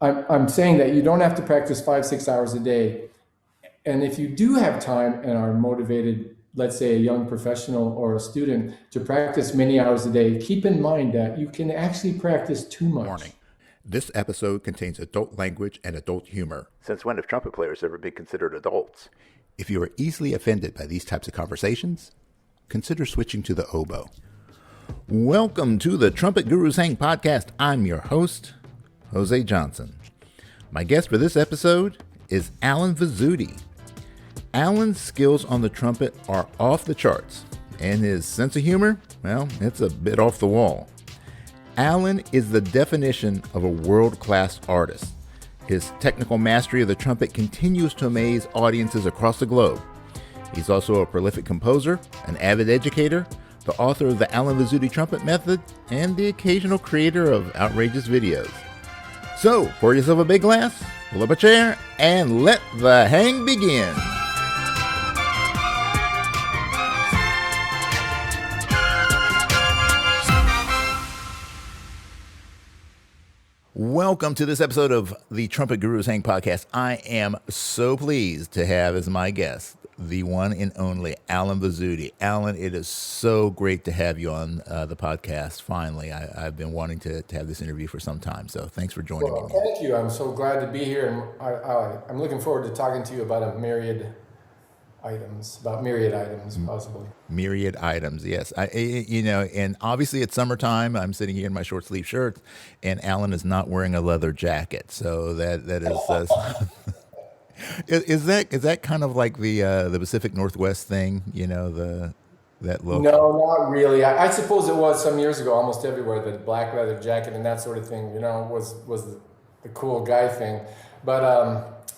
I'm saying that you don't have to practice 5-6 hours a day. And if you do have time and are motivated, let's say a young professional or a student, to practice many hours a day, keep in mind that you can actually practice too much. Warning. This episode contains adult language and adult humor. Since when have trumpet players ever been considered adults? If you are easily offended by these types of conversations, consider switching to the oboe. Welcome to the Trumpet Gurus Hang podcast. I'm your host, Jose Johnson. My guest for this episode is Allen Vizzutti. Allen's skills on the trumpet are off the charts, and his sense of humor, well, it's a bit off the wall. Allen is the definition of a world-class artist. His technical mastery of the trumpet continues to amaze audiences across the globe. He's also a prolific composer, an avid educator, the author of the Allen Vizzutti Trumpet Method, and the occasional creator of outrageous videos. So, pour yourself a big glass, pull up a chair, and let the hang begin. Welcome to this episode of the Trumpet Gurus Hang podcast. I am so pleased to have as my guest the one and only Allen Vizzutti. Allen, it is so great to have you on the podcast. Finally, I've been wanting to have this interview for some time, so thanks for joining me. Thank you. I'm so glad to be here, and I'm looking forward to talking to you about myriad items, possibly. Myriad items, yes. And obviously it's summertime. I'm sitting here in my short sleeve shirt, and Allen is not wearing a leather jacket. So that is is that kind of like the Pacific Northwest thing? That look. No, not really. I suppose it was some years ago, almost everywhere. The black leather jacket and that sort of thing, was the cool guy thing. But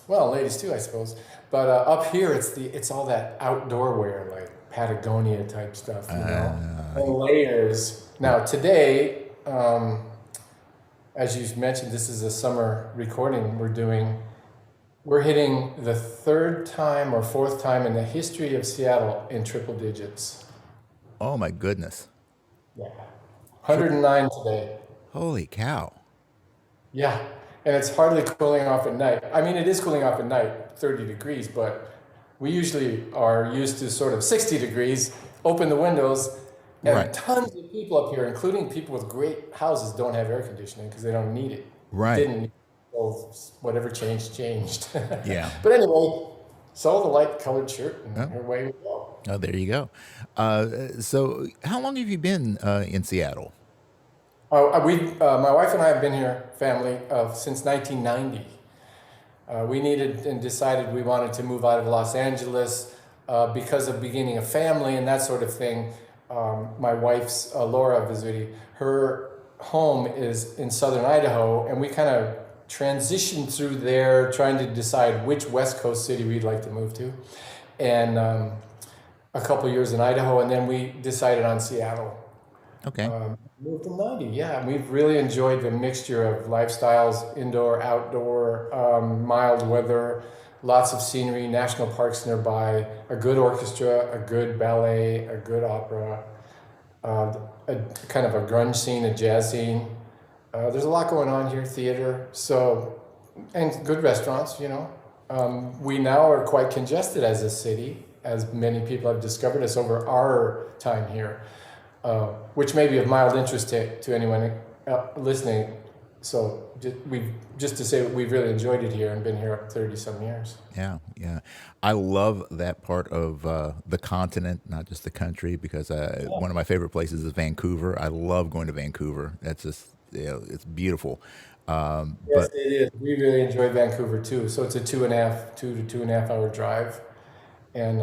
well, ladies too, I suppose. But up here, it's all that outdoor wear, like Patagonia type stuff, and layers. Now today, as you mentioned, this is a summer recording we're hitting the third time or fourth time in the history of Seattle in triple digits. Oh my goodness! Yeah, 109 today. Holy cow! Yeah. And it's hardly cooling off at night. I mean, it is cooling off at night, 30 degrees, but we usually are used to sort of 60 degrees, open the windows, and right. Tons of people up here, including people with great houses, don't have air conditioning because they don't need it. Right. Didn't need it. So whatever changed. Yeah. But anyway, so the light-colored shirt, and away we go. Oh, there you go. So how long have you been in Seattle? My wife and I have been here, family, since 1990. We needed and decided we wanted to move out of Los Angeles because of beginning a family and that sort of thing. My wife's, Laura Vizzutti, her home is in southern Idaho, and we kind of transitioned through there trying to decide which West Coast city we'd like to move to. And a couple years in Idaho, and then we decided on Seattle. Okay. Moved in 90, yeah. We've really enjoyed the mixture of lifestyles, indoor, outdoor, mild weather, lots of scenery, national parks nearby, a good orchestra, a good ballet, a good opera, a kind of a grunge scene, a jazz scene. There's a lot going on here, theater, and good restaurants, We now are quite congested as a city, as many people have discovered us over our time here. Which may be of mild interest to anyone listening. So just to say we've really enjoyed it here and been here 30-some years. Yeah. I love that part of the continent, not just the country, because one of my favorite places is Vancouver. I love going to Vancouver. That's just, it's beautiful. Yes, it is. We really enjoy Vancouver too. So it's a 2 to 2.5 hour drive. And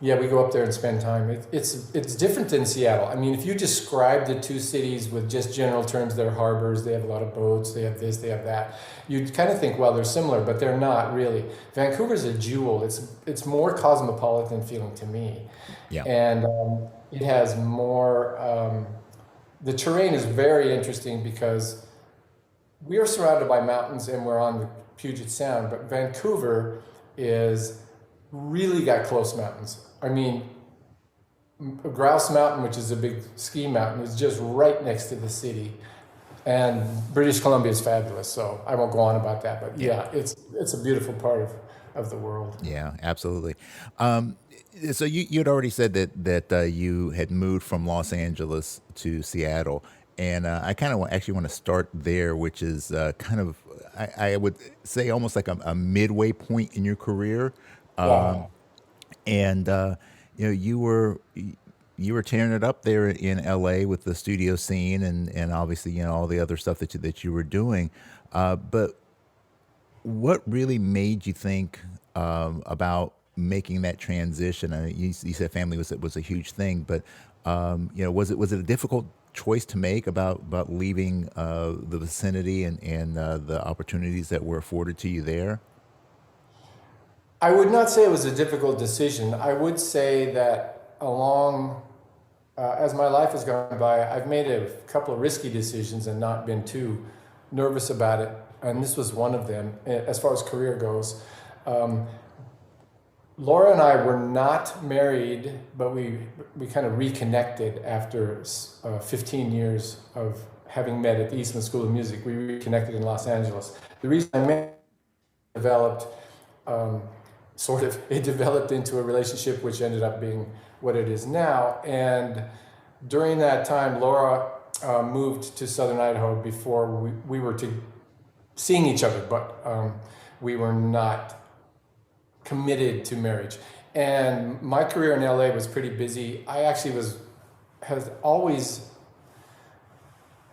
we go up there and spend time. It's different than Seattle. I mean, if you describe the two cities with just general terms, they're harbors, they have a lot of boats, they have this, they have that. You'd kind of think, well, they're similar, but they're not really. Vancouver's a jewel. It's more cosmopolitan feeling to me. Yeah. And it has more, the terrain is very interesting because we are surrounded by mountains and we're on the Puget Sound, but Vancouver is really got close mountains. I mean, Grouse Mountain, which is a big ski mountain, is just right next to the city. And British Columbia is fabulous, so I won't go on about that. But yeah, it's a beautiful part of the world. Yeah, absolutely. So you'd already said that you had moved from Los Angeles to Seattle, and I kind of actually want to start there, which is kind of I would say almost like a midway point in your career. Yeah. And you were tearing it up there in L.A. with the studio scene, and obviously all the other stuff that you were doing. But what really made you think about making that transition? I mean, you said family was a huge thing, but was it a difficult choice to make about leaving the vicinity and the opportunities that were afforded to you there? I would not say it was a difficult decision. I would say that as my life has gone by, I've made a couple of risky decisions and not been too nervous about it. And this was one of them, as far as career goes. Laura and I were not married, but we kind of reconnected after 15 years of having met at the Eastman School of Music. We reconnected in Los Angeles. The reason I met developed it developed into a relationship which ended up being what it is now. And during that time, Laura moved to Southern Idaho before we were seeing each other, but we were not committed to marriage. And my career in LA was pretty busy. I actually has always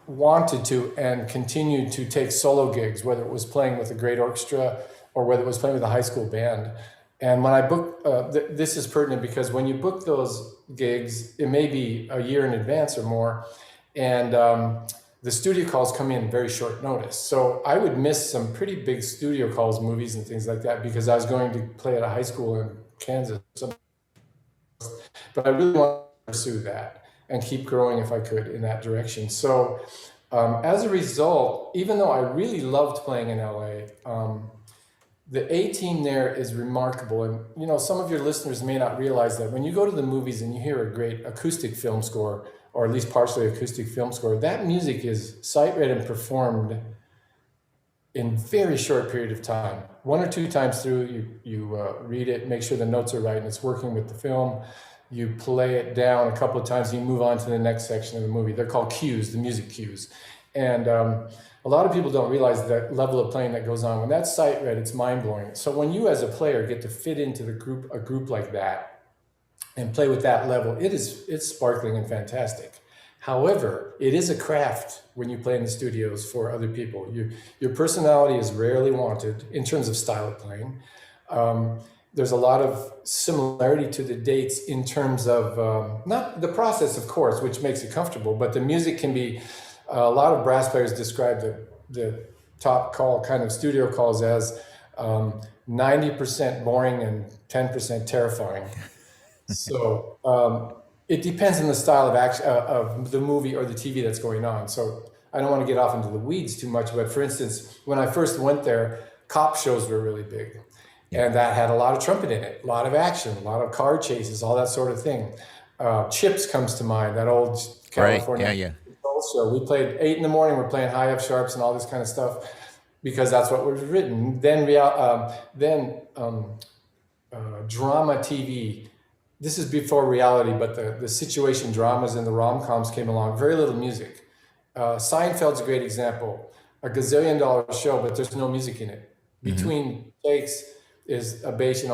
wanted to and continued to take solo gigs, whether it was playing with a great orchestra or whether it was playing with a high school band. And when I book, this is pertinent because when you book those gigs, it may be a year in advance or more, and the studio calls come in very short notice. So I would miss some pretty big studio calls, movies and things like that, because I was going to play at a high school in Kansas. But I really want to pursue that and keep growing if I could in that direction. So as a result, even though I really loved playing in LA, the A team there is remarkable. And some of your listeners may not realize that when you go to the movies and you hear a great acoustic film score, or at least partially acoustic film score, that music is sight read and performed in very short period of time. One or two times through, you read it, make sure the notes are right and it's working with the film. You play it down a couple of times, you move on to the next section of the movie. They're called cues, the music cues. And a lot of people don't realize that level of playing that goes on. When that's sight read, it's mind blowing. So when you as a player get to fit into a group like that and play with that level, it's sparkling and fantastic. However, it is a craft when you play in the studios for other people. Your personality is rarely wanted in terms of style of playing. There's a lot of similarity to the dates in terms of, not the process, of course, which makes it comfortable, but the music can be, a lot of brass players describe the top call kind of studio calls as 90% boring and 10% terrifying. So it depends on the style of action of the movie or the TV that's going on. So I don't want to get off into the weeds too much, but for instance, when I first went there, cop shows were really big. And that had a lot of trumpet in it, a lot of action, a lot of car chases, all that sort of thing. Chips comes to mind, that old California show. We played 8 a.m, we're playing high F sharps and all this kind of stuff because that's what was written. Then drama TV. This is before reality, but the situation dramas and the rom-coms came along. Very little music. Seinfeld's a great example. A gazillion-dollar show, but there's no music in it. Between takes is a bass, and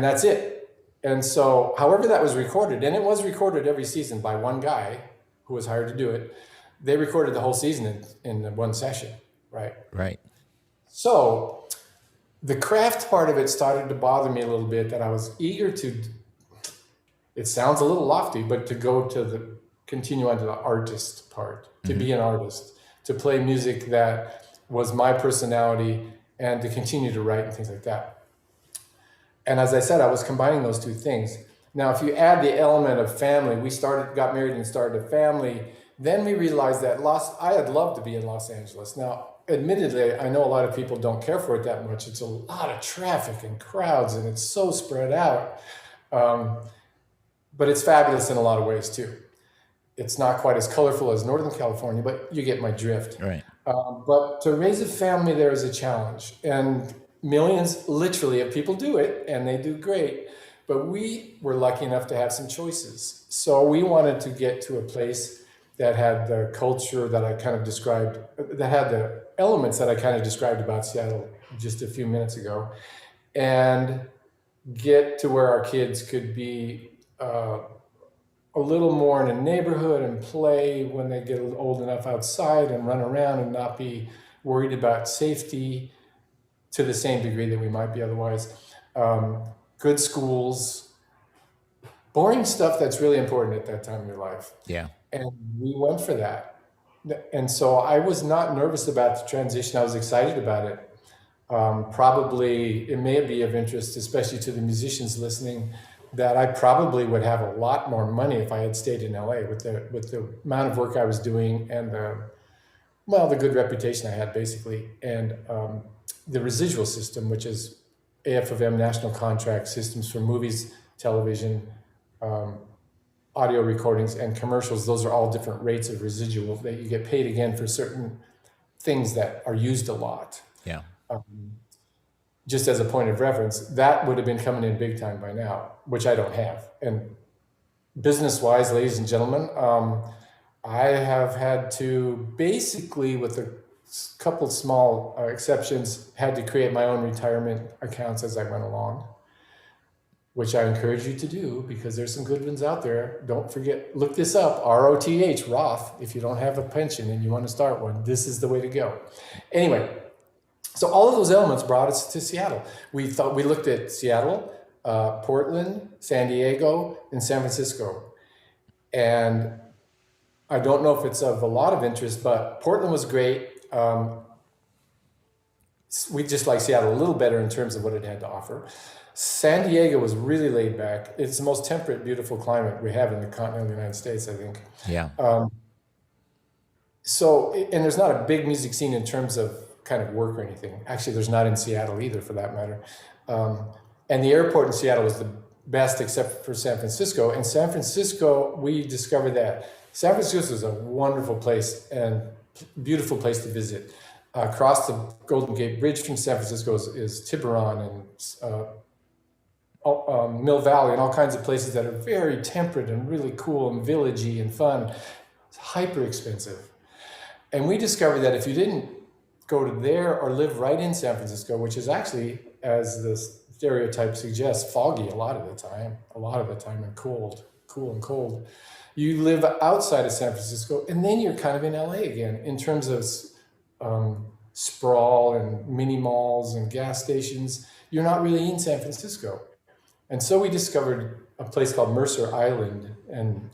that's it. And so, however that was recorded, and it was recorded every season by one guy who was hired to do it, they recorded the whole season in one session, right? Right. So the craft part of it started to bother me a little bit, that I was eager to, it sounds a little lofty, but to continue on to the artist part, to be an artist, to play music that was my personality and to continue to write and things like that. And as I said, I was combining those two things. Now, if you add the element of family, we got married and started a family, then we realized that I had loved to be in Los Angeles. Now, admittedly, I know a lot of people don't care for it that much. It's a lot of traffic and crowds, and it's so spread out. But it's fabulous in a lot of ways, too. It's not quite as colorful as Northern California, but you get my drift. Right. But to raise a family there is a challenge, and millions, literally, of people do it, and they do great. But we were lucky enough to have some choices. So we wanted to get to a place that had the culture that I kind of described, that had the elements that I kind of described about Seattle just a few minutes ago, and get to where our kids could be a little more in a neighborhood and play when they get old enough outside and run around and not be worried about safety to the same degree that we might be otherwise. Good schools, boring stuff that's really important at that time in your life. Yeah. And we went for that. And so I was not nervous about the transition. I was excited about it. Probably it may be of interest, especially to the musicians listening, that I probably would have a lot more money if I had stayed in LA with the amount of work I was doing and the good reputation I had, basically, and the residual system, which is AF of M national contract systems for movies, television, audio recordings, and commercials. Those are all different rates of residual that you get paid again for certain things that are used a lot. Yeah. Just as a point of reference, that would have been coming in big time by now, which I don't have. And business-wise, ladies and gentlemen, I have had to basically, with a couple small exceptions, had to create my own retirement accounts as I went along, which I encourage you to do because there's some good ones out there. Don't forget, look this up, ROTH, Roth. If you don't have a pension and you want to start one, this is the way to go. Anyway, so all of those elements brought us to Seattle. We looked at Seattle, Portland, San Diego, and San Francisco. And I don't know if it's of a lot of interest, but Portland was great. We just like Seattle a little better in terms of what it had to offer. San Diego was really laid back. It's the most temperate, beautiful climate we have in the continental United States, I think. Yeah. So, and there's not a big music scene in terms of kind of work or anything. Actually, there's not in Seattle either, for that matter. And the airport in Seattle was the best except for San Francisco. And San Francisco, we discovered that San Francisco is a wonderful place and beautiful place to visit. Across the Golden Gate Bridge from San Francisco is Tiburon and Mill Valley and all kinds of places that are very temperate and really cool and villagey and fun. It's hyper expensive. And we discovered that if you didn't go to there or live right in San Francisco, which is actually, as the stereotype suggests, foggy a lot of the time, and cool and cold. You live outside of San Francisco, and then you're kind of in LA again in terms of sprawl and mini malls and gas stations. You're not really in San Francisco. And so we discovered a place called Mercer Island and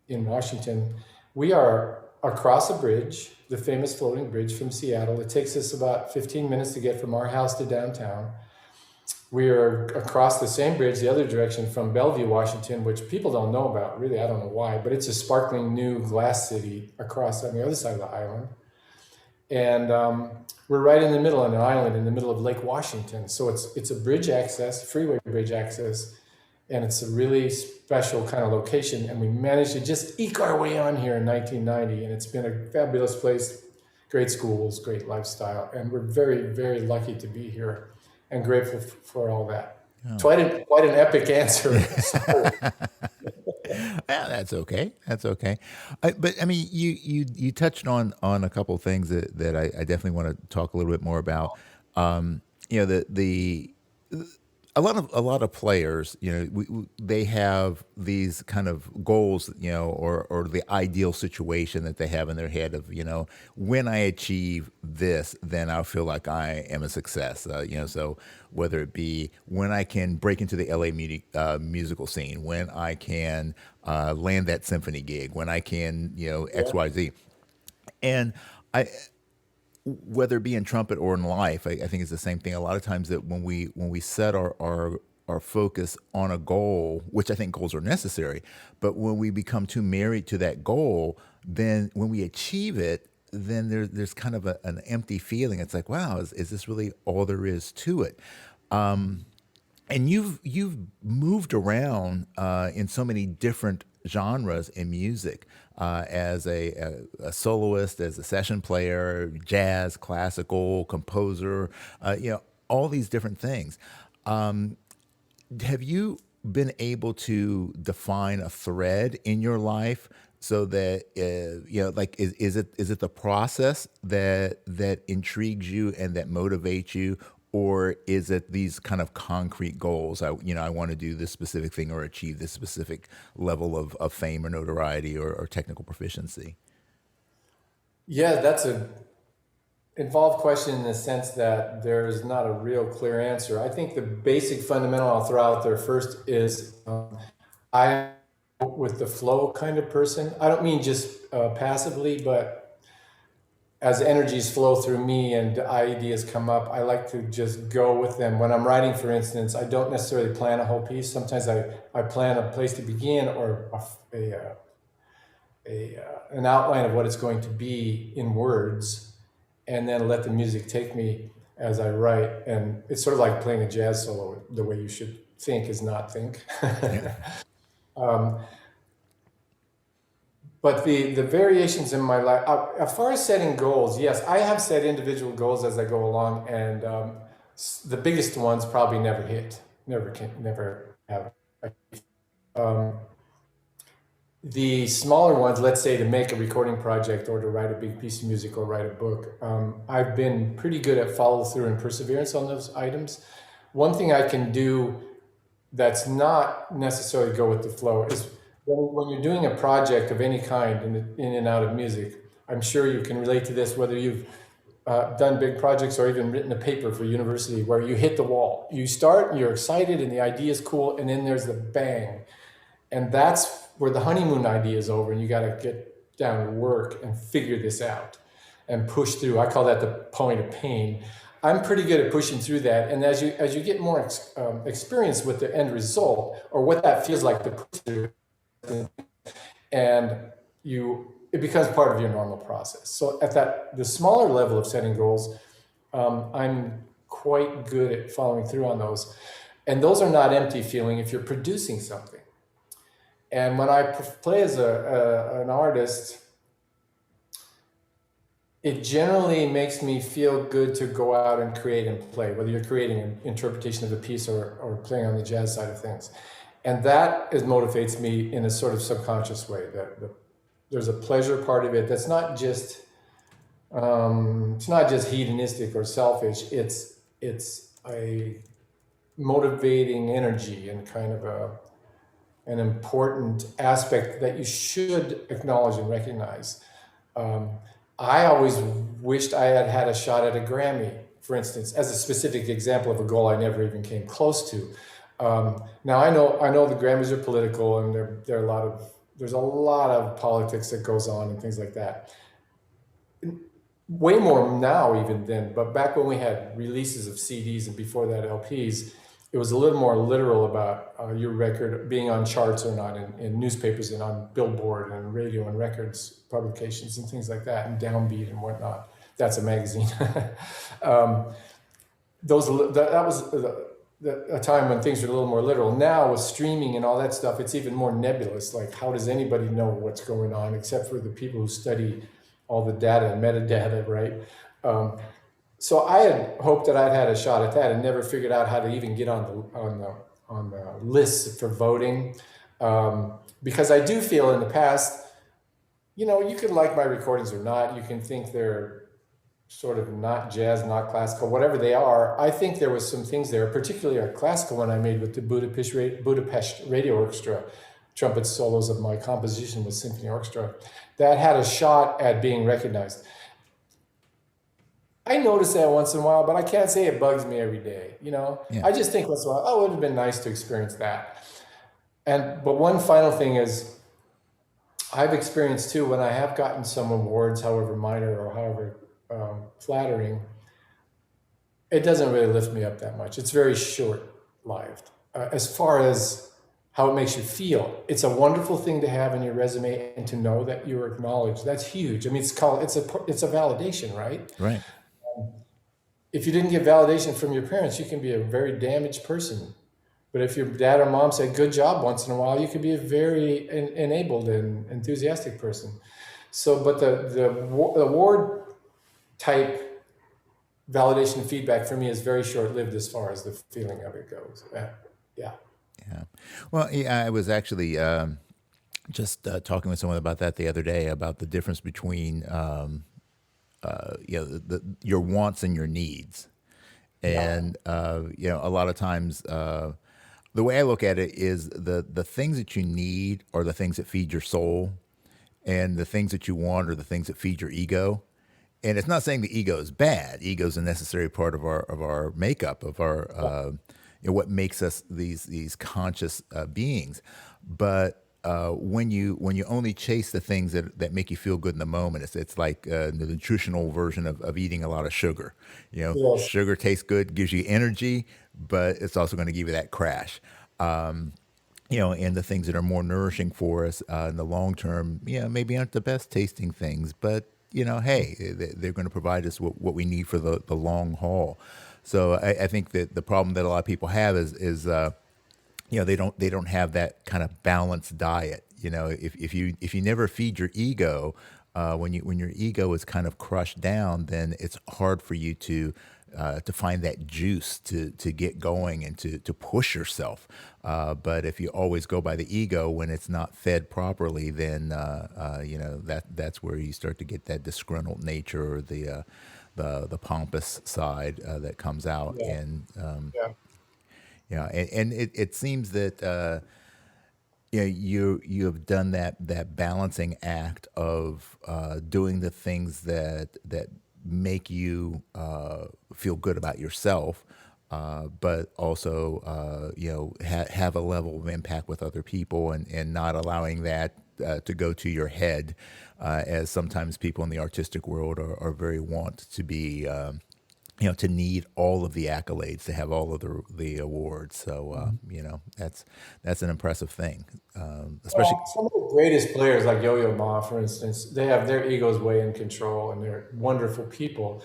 in Washington. We are across a bridge, the famous floating bridge from Seattle. It takes us about 15 minutes to get from our house to downtown. We are across the same bridge, the other direction, from Bellevue, Washington, which people don't know about, really, I don't know why, but it's a sparkling new glass city across on the other side of the island. And we're right in the middle on an island in the middle of Lake Washington. So it's a bridge access, freeway bridge access, and it's a really special kind of location. And we managed to just eke our way on here in 1990, and it's been a fabulous place, great schools, great lifestyle, and we're very, very lucky to be here and grateful for all that. Oh. Quite an epic answer. Yeah, that's okay. That's okay. But I mean, you touched on a couple of things that I definitely want to talk a little bit more about. A lot of players, they have these kind of goals, or the ideal situation that they have in their head of, when I achieve this, then I'll feel like I am a success. So whether it be when I can break into the LA musical scene, when I can land that symphony gig, when I can, X, Y, Z, and whether it be in trumpet or in life, I think it's the same thing. A lot of times that when we set our focus on a goal, which I think goals are necessary, but when we become too married to that goal, then when we achieve it, then there's kind of an empty feeling. It's like, wow, is this really all there is to it? And you've moved around in so many different genres in music. as a soloist, as a session player, jazz, classical, composer, all these different things. Have you been able to define a thread in your life so that like is it the process that intrigues you and that motivates you, or is it these kind of concrete goals? I want to do this specific thing or achieve this specific level of fame or notoriety or technical proficiency. Yeah, that's a involved question in the sense that there's not a real clear answer. I think the basic fundamental I'll throw out there first is I am with the flow kind of person. I don't mean just passively, but as energies flow through me and ideas come up, I like to just go with them. When I'm writing, for instance, I don't necessarily plan a whole piece. Sometimes I plan a place to begin or an outline of what it's going to be in words, and then let the music take me as I write. And it's sort of like playing a jazz solo. The way you should think is not think. But the variations in my life, as far as setting goals, yes, I have set individual goals as I go along, and the biggest ones probably never hit, never have. The smaller ones, let's say to make a recording project or to write a big piece of music or write a book, I've been pretty good at follow through and perseverance on those items. One thing I can do that's not necessarily go with the flow is when you're doing a project of any kind in and out of music, I'm sure you can relate to this, whether you've done big projects or even written a paper for university where you hit the wall. You start and you're excited and the idea is cool, and then there's the bang. And that's where the honeymoon idea is over, and you got to get down to work and figure this out and push through. I call that the point of pain. I'm pretty good at pushing through that, and as you get more experience with the end result or what that feels like to push through, and it becomes part of your normal process. So at the smaller level of setting goals, I'm quite good at following through on those, and those are not empty feeling if you're producing something. And when I play as an artist, it generally makes me feel good to go out and create and play, whether you're creating an interpretation of a piece or playing on the jazz side of things. And that motivates me in a sort of subconscious way. There's a pleasure part of it that's not just it's not just hedonistic or selfish. It's a motivating energy and kind of an important aspect that you should acknowledge and recognize. I always wished I had had a shot at a Grammy, for instance, as a specific example of a goal I never even came close to. Now I know the Grammys are political, and there's a lot of politics that goes on and things like that. Way more now even then, but back when we had releases of CDs and before that LPs, it was a little more literal about your record being on charts or not in newspapers and on Billboard and radio and records publications and things like that, and Downbeat and whatnot. That's a magazine. That was a time when things were a little more literal. Now with streaming and all that stuff, it's even more nebulous. Like, how does anybody know what's going on except for the people who study all the data and metadata, right? So I had hoped that I'd had a shot at that and never figured out how to even get on the list for voting, because I do feel in the past, you can like my recordings or not. You can think they're sort of not jazz, not classical, whatever they are. I think there was some things there, particularly a classical one I made with the Budapest Radio Orchestra, trumpet solos of my composition with symphony orchestra, that had a shot at being recognized. I notice that once in a while, but I can't say it bugs me every day. Yeah. I just think once in a while, it would have been nice to experience that. But one final thing is, I've experienced too, when I have gotten some awards, however minor or however flattering, it doesn't really lift me up that much. It's very short-lived. As far as how it makes you feel, it's a wonderful thing to have in your resume and to know that you're acknowledged. That's huge. I mean, it's a validation, right? Right. If you didn't get validation from your parents, you can be a very damaged person. But if your dad or mom said good job once in a while, you could be a very enabled and enthusiastic person. So, but the award type validation and feedback for me is very short lived as far as the feeling of it goes. Yeah. Yeah. Well, yeah, I was actually just talking with someone about that the other day about the difference between your wants and your needs. Yeah. And a lot of times, the way I look at it is the things that you need are the things that feed your soul, and the things that you want are the things that feed your ego. And it's not saying the ego is bad. Ego is a necessary part of our makeup, of our what makes us these conscious beings. But when you only chase the things that make you feel good in the moment, it's like the nutritional version of eating a lot of sugar. Yes. Sugar tastes good, gives you energy, but it's also going to give you that crash. And the things that are more nourishing for us in the long term, maybe aren't the best tasting things, but hey, they're going to provide us what we need for the long haul. So I think that the problem that a lot of people have is they don't have that kind of balanced diet. If you never feed your ego, when your ego is kind of crushed down, then it's hard for you to find that juice to get going and to push yourself. But if you always go by the ego when it's not fed properly, then that's where you start to get that disgruntled nature or the pompous side that comes out. Yeah. And Yeah. and it seems that you have done that balancing act of doing the things that make you feel good about yourself, but also have a level of impact with other people, and not allowing that to go to your head, as sometimes people in the artistic world are very wont to be. To need all of the accolades, to have all of the awards. So that's an impressive thing, especially. Well, some of the greatest players, like Yo-Yo Ma, for instance, they have their egos way in control, and they're wonderful people.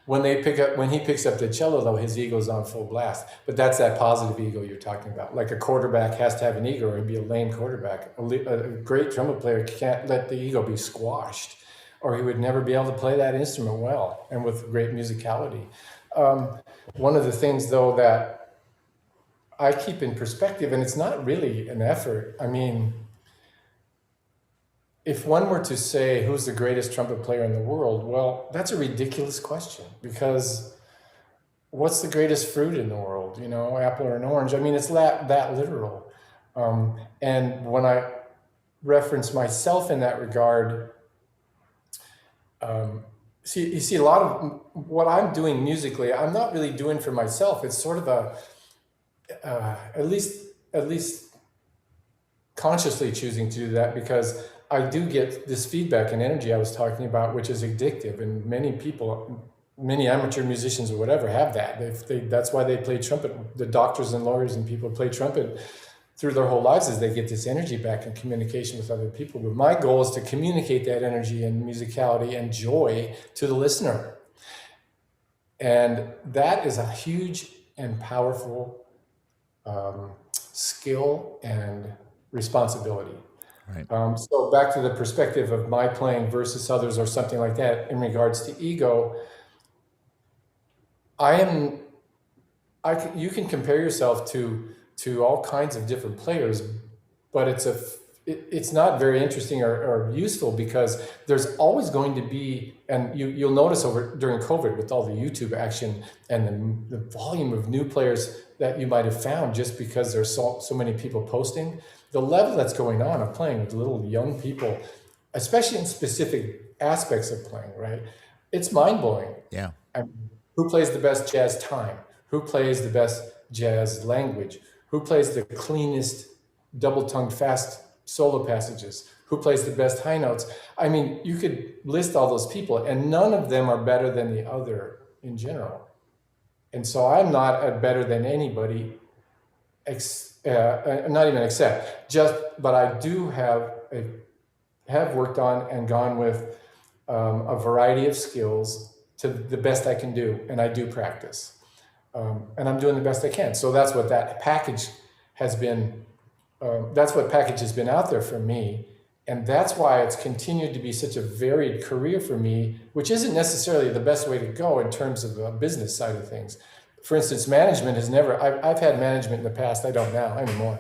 When he picks up the cello, though, his ego's on full blast. But that's that positive ego you're talking about. Like a quarterback has to have an ego, or he'd be a lame quarterback. A great trumpet player can't let the ego be squashed, or he would never be able to play that instrument well and with great musicality. One of the things, though, that I keep in perspective, and it's not really an effort. I mean, if one were to say who's the greatest trumpet player in the world, well, that's a ridiculous question, because what's the greatest fruit in the world? Apple or an orange? I mean, it's that literal. And when I reference myself in that regard, you see a lot of what I'm doing musically, I'm not really doing for myself. It's sort of at least consciously choosing to do that, because I do get this feedback and energy I was talking about, which is addictive. And many amateur musicians or whatever have that. That's why they play trumpet. The doctors and lawyers and people play trumpet through their whole lives, is they get this energy back in communication with other people. But my goal is to communicate that energy and musicality and joy to the listener. And that is a huge and powerful skill and responsibility. Right. So back to the perspective of my playing versus others or something like that, in regards to ego, you can compare yourself to all kinds of different players, but it's not very interesting or useful, because there's always going to be, and you'll notice during COVID with all the YouTube action and the volume of new players that you might have found, just because there's so many people posting, the level that's going on of playing with little young people, especially in specific aspects of playing, right? It's mind-blowing. Yeah. Who plays the best jazz time? Who plays the best jazz language? Who plays the cleanest double-tongued fast solo passages? Who plays the best high notes? I mean, you could list all those people, and none of them are better than the other in general. And so I'm not better than anybody, not even except, but I do have worked on and gone with a variety of skills to the best I can do, and I do practice. And I'm doing the best I can. So that's what that package has been, that's what package has been out there for me. And that's why it's continued to be such a varied career for me, which isn't necessarily the best way to go in terms of the business side of things. For instance, management has never, I've had management in the past, I don't now anymore,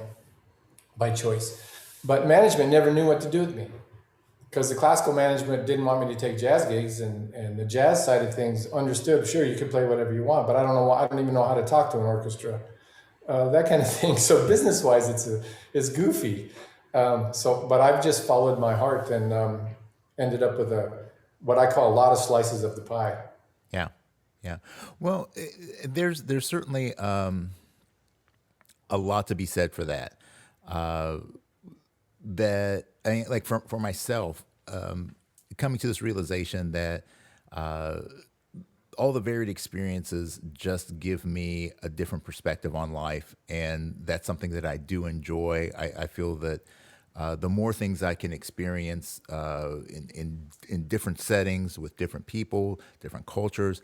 by choice. But management never knew what to do with me because the classical management didn't want me to take jazz gigs, and the jazz side of things understood, sure, you can play whatever you want, but I don't even know how to talk to an orchestra. That kind of thing. So business-wise, it's goofy. But I've just followed my heart and ended up with what I call a lot of slices of the pie. Yeah, yeah. Well, there's certainly a lot to be said for that. That I mean, like for myself, coming to this realization that all the varied experiences just give me a different perspective on life, and that's something that I do enjoy. I feel that the more things I can experience in different settings with different people, different cultures,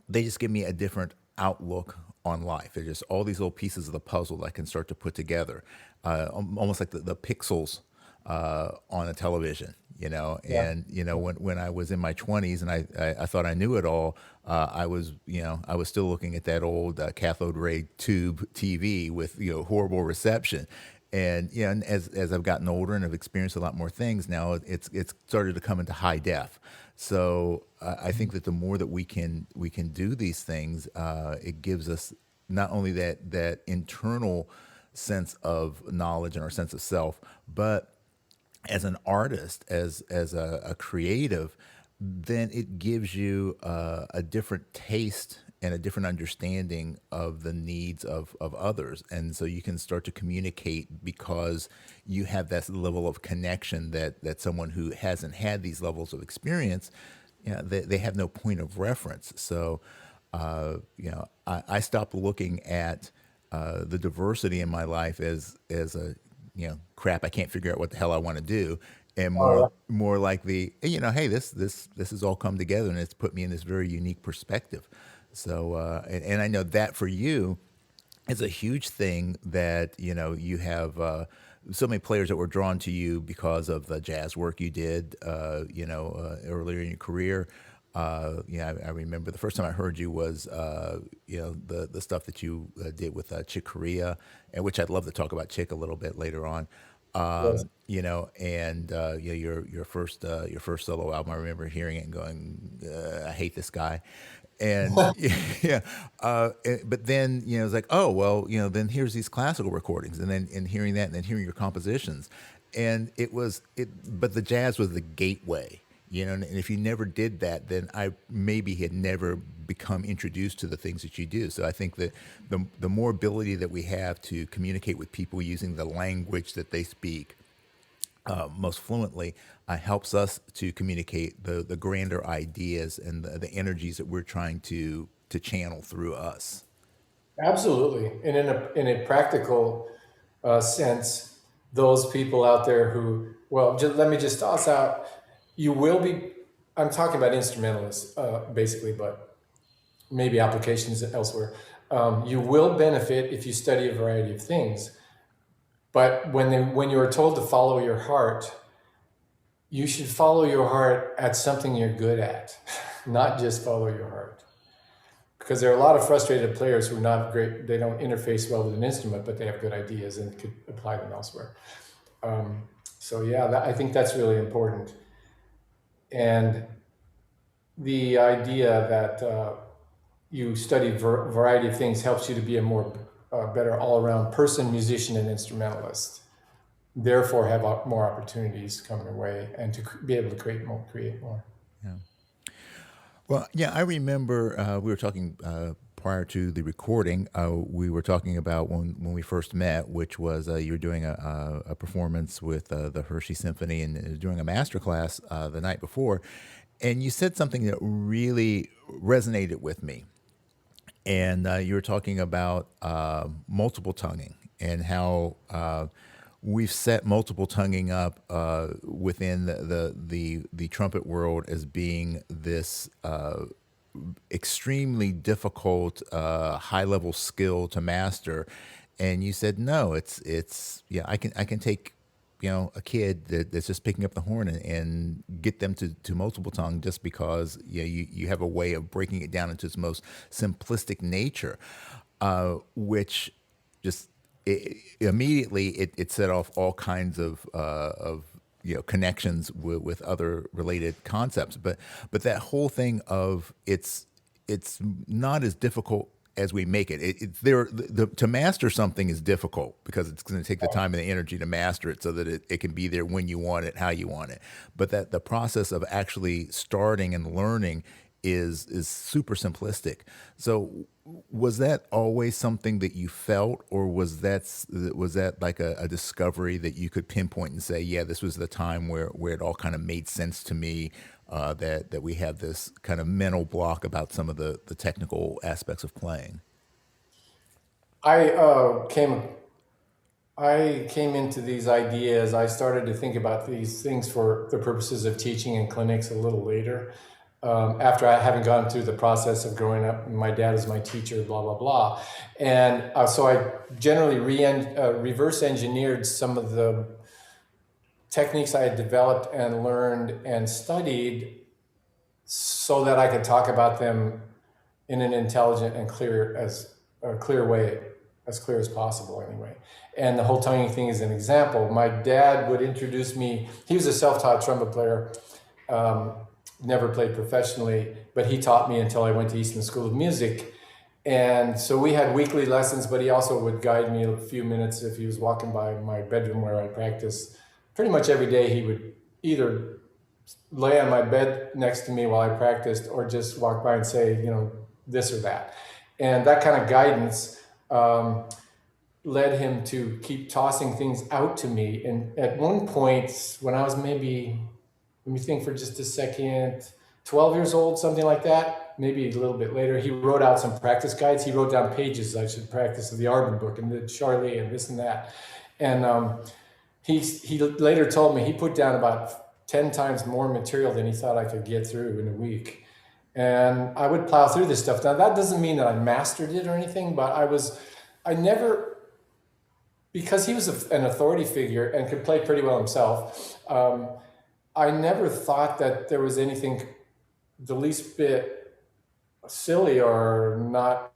they just give me a different outlook on life. They're just all these little pieces of the puzzle that I can start to put together, almost like the pixels on a television, you know. Yeah. And you know, when I was in my 20s and I thought I knew it all, I was still looking at that old cathode ray tube TV with horrible reception. And and as I've gotten older and I've experienced a lot more things now, it's started to come into high def. So I think that the more that we can do these things, it gives us not only that internal sense of knowledge and our sense of self, but as an artist, as a creative, then it gives you a different taste and a different understanding of the needs of others. And so you can start to communicate because you have that level of connection that someone who hasn't had these levels of experience, they have no point of reference. So, I stopped looking at the diversity in my life as a, crap, I can't figure out what the hell I want to do. And more like hey, this has all come together and it's put me in this very unique perspective. So, and I know that for you is a huge thing that, you have so many players that were drawn to you because of the jazz work you did, earlier in your career. I remember the first time I heard you was, the stuff that you did with Chick Corea, and which I'd love to talk about Chick a little bit later on. Yes. Your first solo album, I remember hearing it and going, I hate this guy. And but then it's like, oh well, then here's these classical recordings, and then hearing that, and then hearing your compositions, and but the jazz was the gateway, and if you never did that, then I maybe had never become introduced to the things that you do. So I think that the more ability that we have to communicate with people using the language that they speak most fluently, helps us to communicate the grander ideas and the energies that we're trying to channel through us. Absolutely. And in a practical sense, those people out there who, well, let me just toss out, you will be, I'm talking about instrumentalists, basically, but maybe applications elsewhere. You will benefit if you study a variety of things. But when you are told to follow your heart, you should follow your heart at something you're good at, not just follow your heart. Because there are a lot of frustrated players who are not great, they don't interface well with an instrument, but they have good ideas and could apply them elsewhere. I think that's really important. And the idea that you study variety of things helps you to be a more better all-around person, musician, and instrumentalist. Therefore, have more opportunities come your way and to be able to create more. Yeah. Well, yeah, I remember we were talking prior to the recording. We were talking about when we first met, which was you were doing a performance with the Hershey Symphony and doing a master class the night before, and you said something that really resonated with me. And you were talking about multiple tonguing and how we've set multiple tonguing up within the trumpet world as being this extremely difficult high level skill to master. And you said, no, yeah, I can take, a kid that's just picking up the horn and get them to multiple tongue just because you have a way of breaking it down into its most simplistic nature, which just immediately it set off all kinds of connections with other related concepts. But that whole thing of it's not as difficult as we make it. To master something is difficult because it's going to take the time and the energy to master it so that it can be there when you want it, how you want it. But that the process of actually starting and learning is super simplistic. So was that always something that you felt, or was that like a discovery that you could pinpoint and say, yeah, this was the time where it all kind of made sense to me, that we have this kind of mental block about some of the technical aspects of playing? I came into these ideas. I started to think about these things for the purposes of teaching in clinics a little later, after I having gone through the process of growing up. My dad is my teacher, blah blah blah, and so I generally reverse engineered some of the techniques I had developed and learned and studied so that I could talk about them in an intelligent and clear way, as clear as possible anyway. And the whole tonguing thing is an example. My dad would introduce me. He was a self-taught trumpet player, never played professionally, but he taught me until I went to Eastman School of Music. And so we had weekly lessons, but he also would guide me a few minutes if he was walking by my bedroom where I practiced. Pretty much every day he would either lay on my bed next to me while I practiced or just walk by and say, this or that. And that kind of guidance led him to keep tossing things out to me. And at one point, when I was maybe, let me think for just a second, 12 years old, something like that, maybe a little bit later, he wrote out some practice guides. He wrote down pages I should practice of the Arban book and the Charlie and this and that. And he later told me he put down about 10 times more material than he thought I could get through in a week. And I would plow through this stuff. Now, that doesn't mean that I mastered it or anything, but I never, because he was an authority figure and could play pretty well himself, I never thought that there was anything the least bit silly or not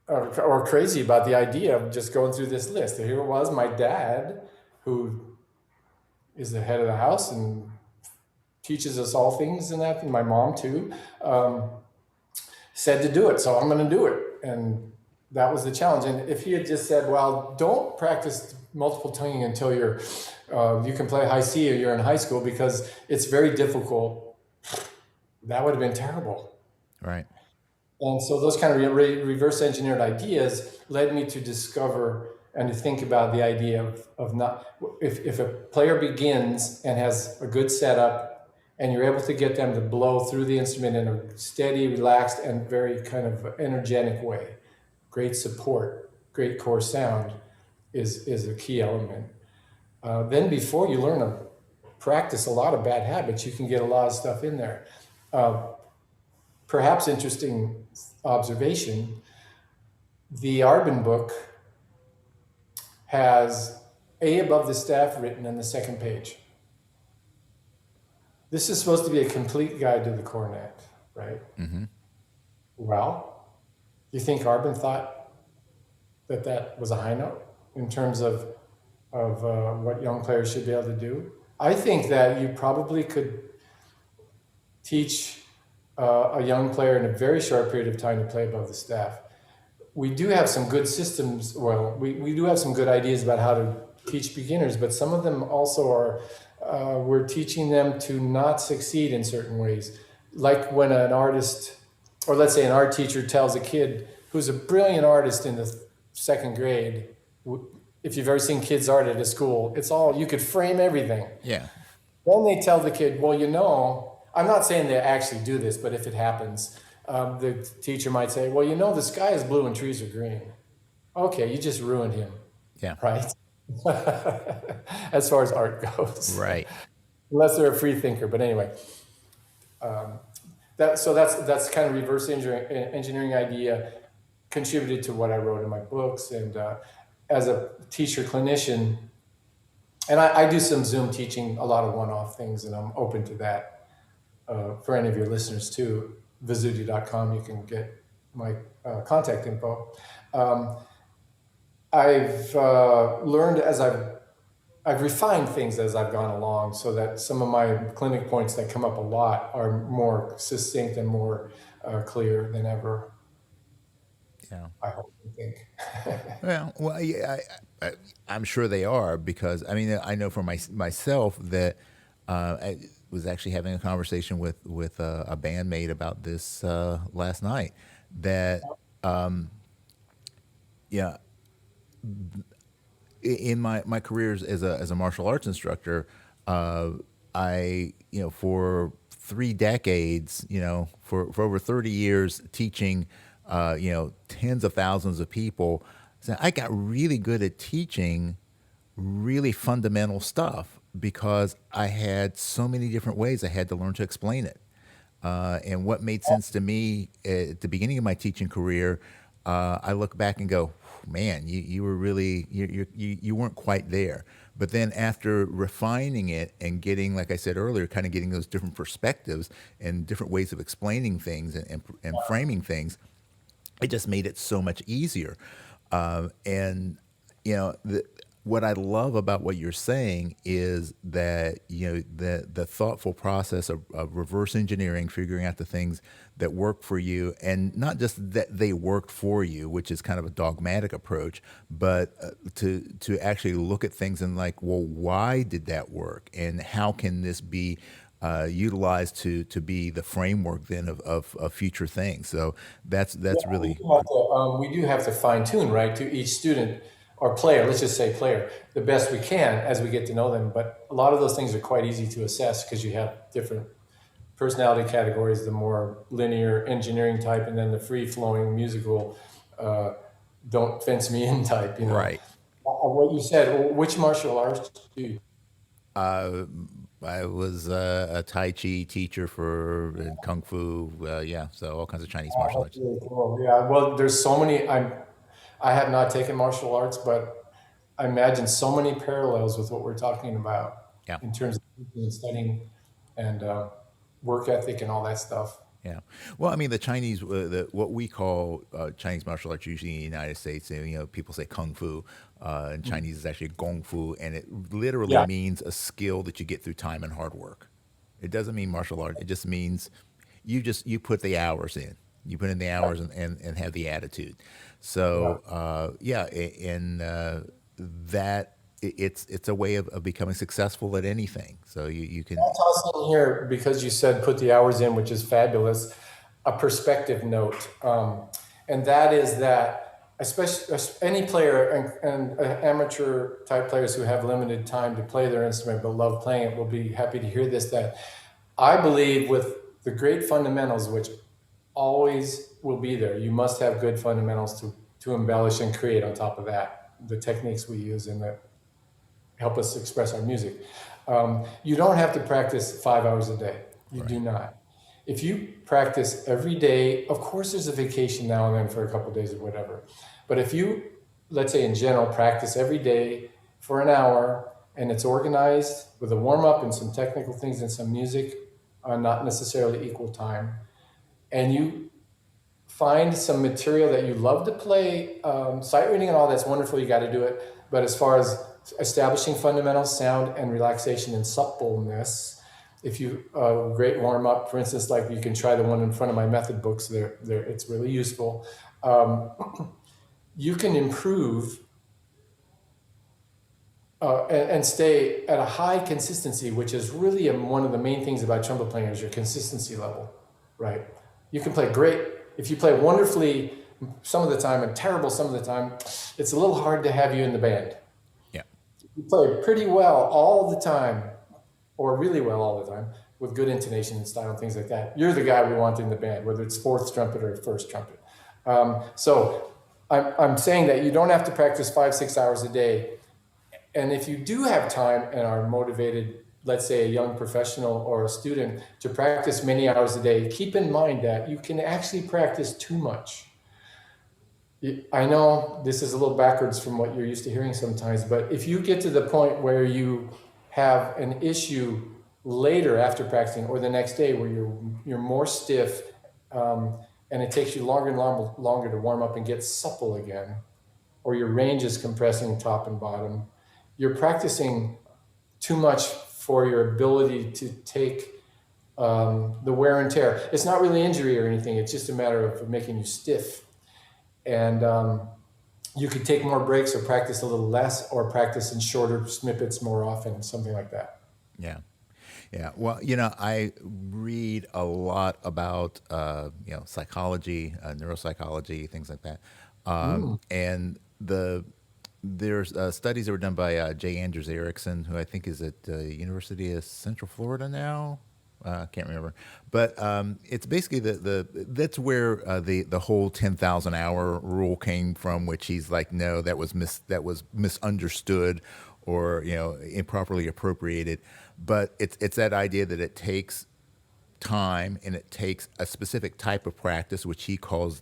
or crazy about the idea of just going through this list. Here it was, my dad, who is the head of the house and teaches us all things and that, and my mom too, said to do it. So I'm going to do it. And that was the challenge. And if he had just said, well, don't practice multiple tonguing until you can play high C or you're in high school because it's very difficult, that would have been terrible. Right. And so those kind of reverse engineered ideas led me to discover and to think about the idea of not, if a player begins and has a good setup and you're able to get them to blow through the instrument in a steady, relaxed, and very kind of energetic way, great support, great core sound is a key element. Then before you learn to practice a lot of bad habits, you can get a lot of stuff in there. Perhaps interesting observation, the Arban book has A above the staff written on the second page. This is supposed to be a complete guide to the cornet, right? Mm-hmm. Well, you think Arban thought that was a high note in terms of what young players should be able to do? I think that you probably could teach a young player in a very short period of time to play above the staff. We do have some good systems. Well, we do have some good ideas about how to teach beginners, but some of them also are, we're teaching them to not succeed in certain ways. Like when an artist, or let's say an art teacher tells a kid who's a brilliant artist in the second grade, if you've ever seen kids' art at a school, it's all, you could frame everything. Yeah. Then they tell the kid, well, I'm not saying they actually do this, but if it happens, the teacher might say, well, the sky is blue and trees are green. Okay, you just ruined him. Yeah. Right? As far as art goes. Right. Unless they're a free thinker. But anyway, that's kind of reverse engineering idea contributed to what I wrote in my books. And as a teacher clinician, and I do some Zoom teaching, a lot of one-off things, and I'm open to that for any of your listeners too. Vizzutti.com, you can get my contact info. I've learned as I've refined things as I've gone along, so that some of my clinic points that come up a lot are more succinct and more clear than ever. Yeah. I hope you think. Well, yeah, I'm sure they are, because I mean, I know for myself that I was actually having a conversation with a bandmate about this last night. That yeah, in my careers as a martial arts instructor, I, for 3 decades, for over 30 years teaching, tens of thousands of people, so I got really good at teaching really fundamental stuff because I had so many different ways I had to learn to explain it. And what made sense to me at the beginning of my teaching career, I look back and go, man, you were really, you weren't quite there. But then after refining it and getting, like I said earlier, kind of getting those different perspectives and different ways of explaining things and framing things, it just made it so much easier. And what I love about what you're saying is that the thoughtful process of reverse engineering, figuring out the things that work for you, and not just that they worked for you, which is kind of a dogmatic approach, but to actually look at things and like, well, why did that work, and how can this be utilized to be the framework then of future things. So that's really We do have to fine tune, right, to each student or player. Let's just say player, the best we can as we get to know them. But a lot of those things are quite easy to assess because you have different personality categories: the more linear engineering type, and then the free flowing musical, don't fence me in type. right. What you said. Which martial arts do you? I was a Tai Chi teacher for Kung Fu, yeah, so all kinds of Chinese martial That's arts. really cool. Yeah, well, there's so many. I have not taken martial arts, but I imagine so many parallels with what we're talking about Yeah, in terms of teaching and studying and work ethic and all that stuff. yeah. Well, I mean, the Chinese, what we call Chinese martial arts, usually in the United States, people say Kung Fu. In Chinese, is actually Gong Fu, and it literally Yeah, means a skill that you get through time and hard work. It doesn't mean martial art. It just means you put the hours in. You put in the hours and have the attitude. yeah. So yeah, and that it's a way of becoming successful at anything. So you can Toss in here, because you said put the hours in, which is fabulous, a perspective note. And that is that, especially any player and amateur type players who have limited time to play their instrument but love playing it will be happy to hear this, that I believe with the great fundamentals, which always will be there, you must have good fundamentals to embellish and create on top of that, the techniques we use and the help us express our music. You don't have to practice 5 hours a day. You right. do not. If you practice every day, of course, there's a vacation now and then for a couple of days or whatever. But if you, let's say in general, practice every day for an hour and it's organized with a warm up and some technical things and some music, not necessarily equal time, and you find some material that you love to play, sight reading and all that's wonderful, you got to do it. But as far as establishing fundamentals, sound and relaxation and suppleness, if you great warm up, for instance, like you can try the one in front of my method books, it's really useful. You can improve and stay at a high consistency, which is really one of the main things about trumpet playing is your consistency level, right? You can play great. If you play wonderfully some of the time and terrible some of the time, it's a little hard to have you in the band. Yeah. If you play pretty well all the time, or really well all the time, with good intonation and style and things like that, you're the guy we want in the band, whether it's fourth trumpet or first trumpet. So I'm saying that you don't have to practice 5-6 hours a day. And if you do have time and are motivated, let's say a young professional or a student, to practice many hours a day, keep in mind that you can actually practice too much. I know this is a little backwards from what you're used to hearing sometimes, but if you get to the point where you have an issue later after practicing or the next day where you're more stiff, and it takes you longer and longer to warm up and get supple again, or your range is compressing top and bottom, you're practicing too much for your ability to take the wear and tear. It's not really injury or anything. It's just a matter of making you stiff. And you could take more breaks or practice a little less or practice in shorter snippets more often, something like that. Yeah. Yeah. Well, I read a lot about, psychology, neuropsychology, things like that. And there's studies that were done by J. Andrews Erickson, who I think is at the University of Central Florida now. I can't remember, but it's basically that's where the whole 10,000 hour rule came from, which he's like, no, that was misunderstood, or improperly appropriated. But it's that idea that it takes time and it takes a specific type of practice, which he calls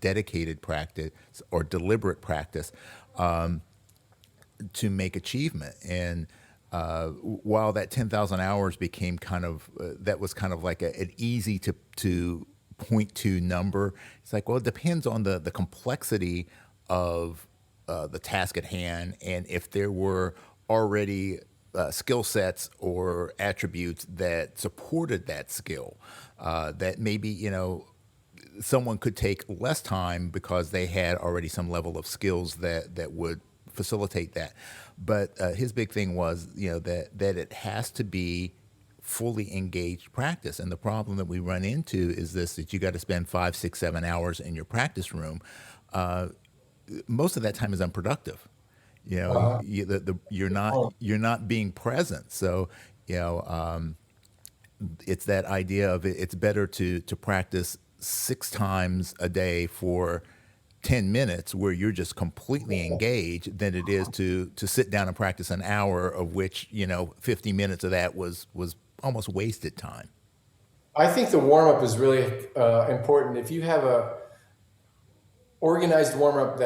dedicated practice or deliberate practice, to make achievement. And while that 10,000 hours became kind of that was kind of like an easy to point to number, it's like, well, it depends on the complexity of the task at hand, and if there were already skill sets or attributes that supported that skill, that maybe someone could take less time because they had already some level of skills that would facilitate that. But his big thing was, that it has to be fully engaged practice. And the problem that we run into is this: that you got to spend 5, 6, 7 hours in your practice room. Most of that time is unproductive. Uh-huh. Oh, You're not being present. So it's that idea of it's better to practice 6 times a day for 10 minutes where you're just completely engaged than it is to sit down and practice an hour, of which 50 minutes of that was almost wasted time. I think the warm up is really important. If you have a organized warm up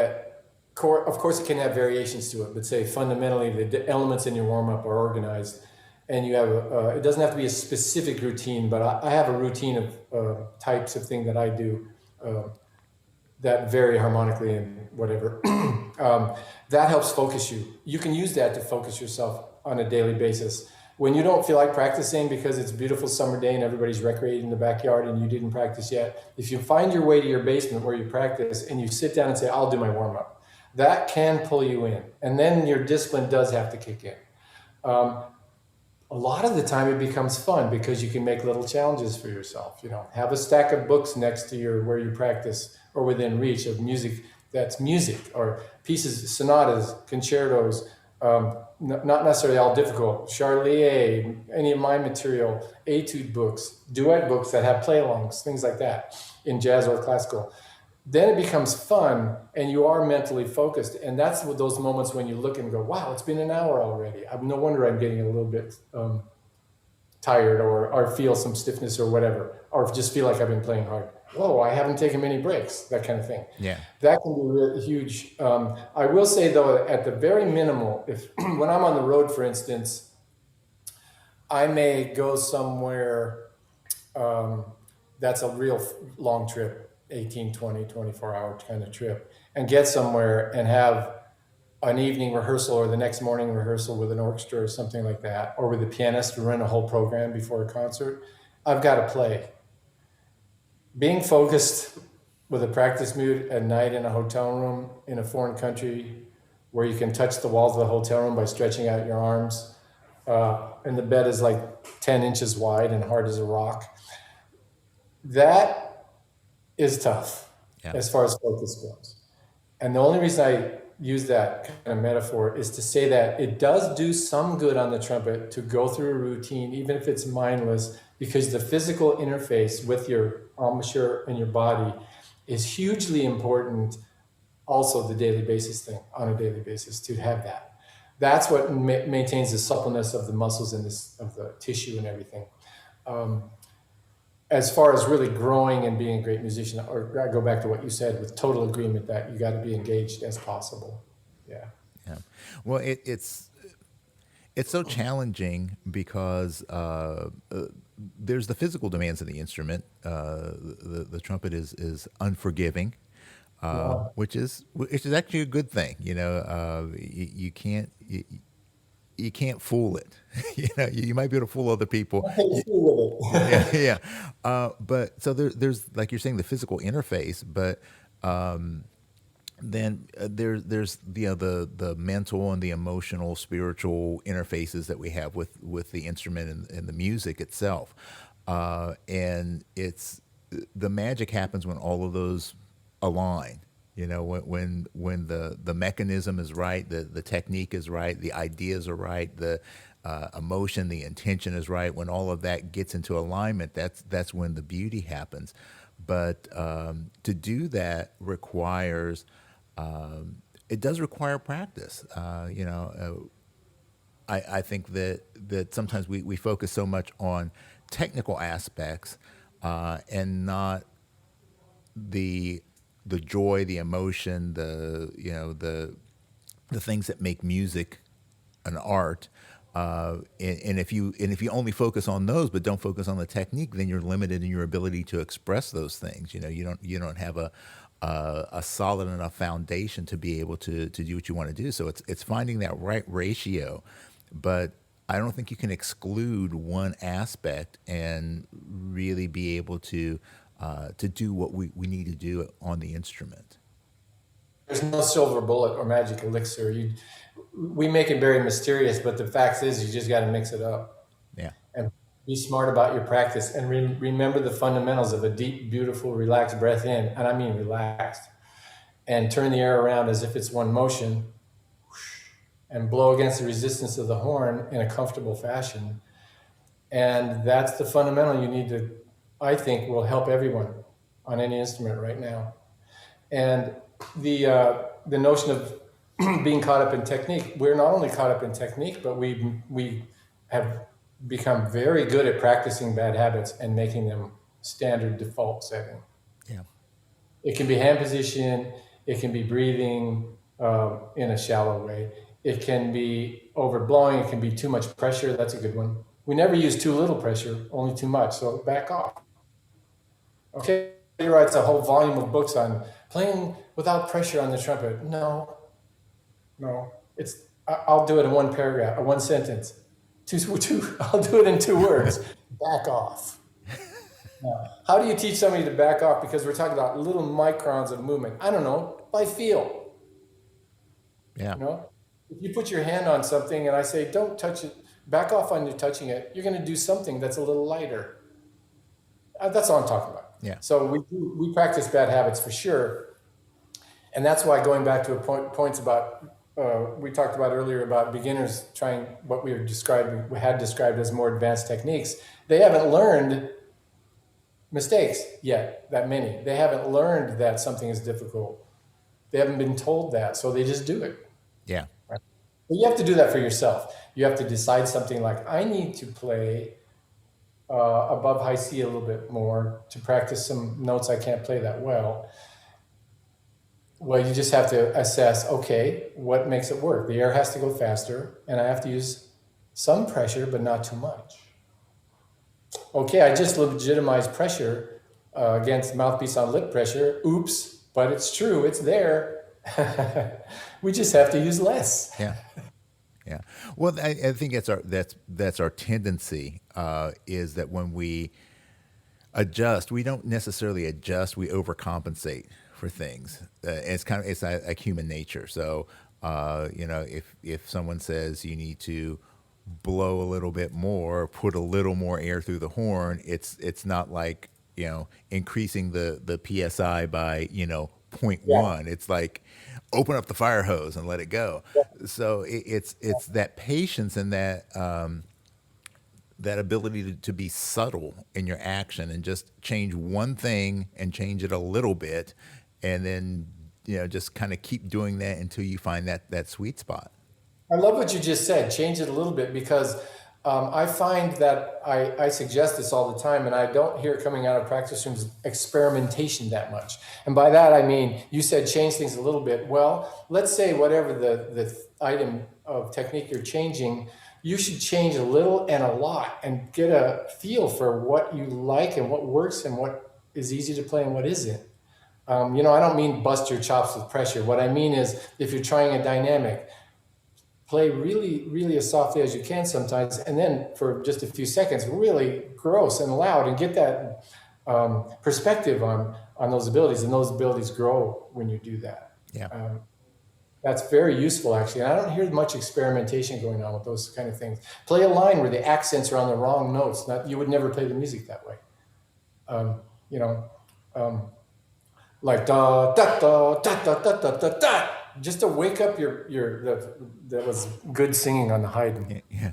of course, it can have variations to it, but say fundamentally the elements in your warm up are organized, and you have it doesn't have to be a specific routine, but I have a routine of types of thing that I do. That vary harmonically and whatever. That helps focus you. You can use that to focus yourself on a daily basis. When you don't feel like practicing because it's a beautiful summer day and everybody's recreating in the backyard and you didn't practice yet, if you find your way to your basement where you practice and you sit down and say, I'll do my warm up, that can pull you in. And then your discipline does have to kick in. A lot of the time it becomes fun because you can make little challenges for yourself. Have a stack of books next to where you practice or within reach of music that's music, or pieces, sonatas, concertos, not necessarily all difficult, Charlier, any of my material, etude books, duet books that have play-alongs, things like that in jazz or classical. Then it becomes fun and you are mentally focused. And that's what those moments when you look and go, wow, it's been an hour already. No wonder I'm getting a little bit tired or feel some stiffness or whatever, or just feel like I've been playing hard. Whoa, I haven't taken many breaks, that kind of thing. Yeah. That can be really huge. I will say though, at the very minimal, if when I'm on the road, for instance, I may go somewhere that's a real long trip, 18, 20, 24-hour kind of trip, and get somewhere and have an evening rehearsal or the next morning rehearsal with an orchestra or something like that, or with a pianist to run a whole program before a concert, I've got to play. Being focused with a practice mood at night in a hotel room in a foreign country where you can touch the walls of the hotel room by stretching out your arms, and the bed is like 10 inches wide and hard as a rock, that is tough. Yeah. As far as focus goes. And the only reason I use that kind of metaphor is to say that it does do some good on the trumpet to go through a routine, even if it's mindless, because the physical interface with your embouchure and your body is hugely important. Also the daily basis thing, on a daily basis, to have that. That's what maintains the suppleness of the muscles and of the tissue and everything. as far as really growing and being a great musician, or I go back to what you said with total agreement that you got to be engaged as possible. Yeah. Yeah. Well, it's so challenging because there's the physical demands of the instrument. The trumpet is unforgiving, Yeah. which is actually a good thing. You can't fool it. You might be able to fool other people. Nothing to do with Yeah, it. yeah. But so there's like you're saying the physical interface, but then there's the mental and the emotional, spiritual interfaces that we have with the instrument and the music itself, and it's the magic happens when all of those align. When the mechanism is right, the technique is right, the ideas are right, the emotion, the intention is right. When all of that gets into alignment, that's when the beauty happens. But to do that requires it does require practice. I think that sometimes we focus so much on technical aspects and not the joy, the emotion, the things that make music an art. And if you only focus on those but don't focus on the technique, then you're limited in your ability to express those things. You don't have a solid enough foundation to be able to do what you want to do. So it's finding that right ratio, but I don't think you can exclude one aspect and really be able to do what we need to do on the instrument. There's no silver bullet or magic elixir. We make it very mysterious, but the fact is, you just got to mix it up Yeah. and be smart about your practice and remember the fundamentals of a deep, beautiful, relaxed breath in, and I mean relaxed, and turn the air around as if it's one motion, and blow against the resistance of the horn in a comfortable fashion. And that's the fundamental you need to, I think, will help everyone on any instrument right now. And the notion of being caught up in technique, we're not only caught up in technique, but we have become very good at practicing bad habits and making them standard default setting. Yeah. It can be hand position, it can be breathing in a shallow way, it can be overblowing, it can be too much pressure. That's a good one. We never use too little pressure, only too much, so back off. Okay, he writes a whole volume of books on playing without pressure on the trumpet. No, I'll do it in one paragraph, or one sentence. I'll do it in 2 words. Back off. Now, how do you teach somebody to back off? Because we're talking about little microns of movement. I don't know, by feel. Yeah. If you put your hand on something and I say, don't touch it, back off on you touching it, you're going to do something that's a little lighter. That's all I'm talking about. Yeah. So we practice bad habits for sure. And that's why, going back to points about, we talked about earlier about beginners trying what we had described as more advanced techniques. They haven't learned mistakes yet, that many. They haven't learned that something is difficult. They haven't been told that, so they just do it. Yeah. Right? But you have to do that for yourself. You have to decide something like, I need to play above high C a little bit more to practice some notes I can't play that well. Well, you just have to assess, okay, what makes it work? The air has to go faster, and I have to use some pressure, but not too much. Okay, I just legitimized pressure against mouthpiece on lip pressure. Oops, but it's true, it's there. We just have to use less. Yeah. Yeah. Well, I think that's our tendency is that when we adjust, we don't necessarily adjust. We overcompensate for things. It's like human nature. So if someone says you need to blow a little bit more, put a little more air through the horn, it's not like increasing the psi by 0.1. It's like open up the fire hose and let it go. So it's that patience and that that ability to be subtle in your action and just change one thing and change it a little bit, and then just kind of keep doing that until you find that sweet spot. I love what you just said, change it a little bit, because I find that I suggest this all the time, and I don't hear it coming out of practice rooms, experimentation that much. And by that, I mean, you said change things a little bit. Well, let's say whatever the item of technique you're changing, you should change a little and a lot and get a feel for what you like and what works and what is easy to play and what isn't. I don't mean bust your chops with pressure. What I mean is if you're trying a dynamic, play really, really as softly as you can sometimes, and then for just a few seconds, really gross and loud, and get that perspective on those abilities, and those abilities grow when you do that. Yeah. That's very useful, actually. And I don't hear much experimentation going on with those kind of things. Play a line where the accents are on the wrong notes. You would never play the music that way. Like da da da da da da da da da. Just to wake up that was good singing on the Haydn. Yeah.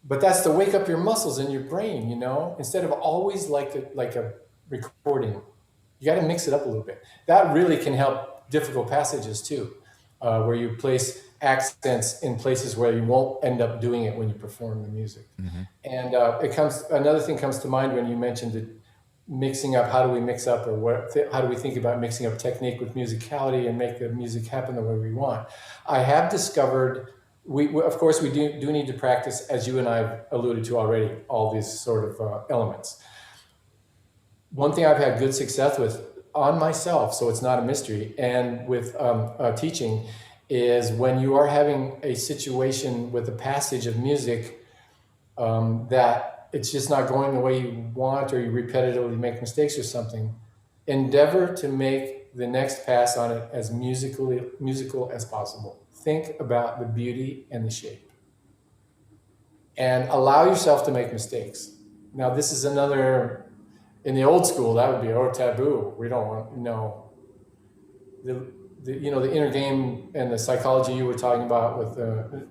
But that's to wake up your muscles in your brain, instead of always like a recording. You got to mix it up a little bit. That really can help difficult passages too, where you place accents in places where you won't end up doing it when you perform the music. Mm-hmm. And another thing comes to mind when you mentioned it. Mixing up, how do we mix up, or how do we think about mixing up technique with musicality and make the music happen the way we want? I have discovered, we of course we do need to practice, as you and I have alluded to already, all these sort of elements. One thing I've had good success with on myself, so it's not a mystery, and with teaching, is when you are having a situation with a passage of music that it's just not going the way you want, or you repetitively make mistakes or something, endeavor to make the next pass on it as musical as possible. Think about the beauty and the shape. And allow yourself to make mistakes. Now, this is another, in the old school, that would be, taboo. We don't want, the inner game and the psychology you were talking about with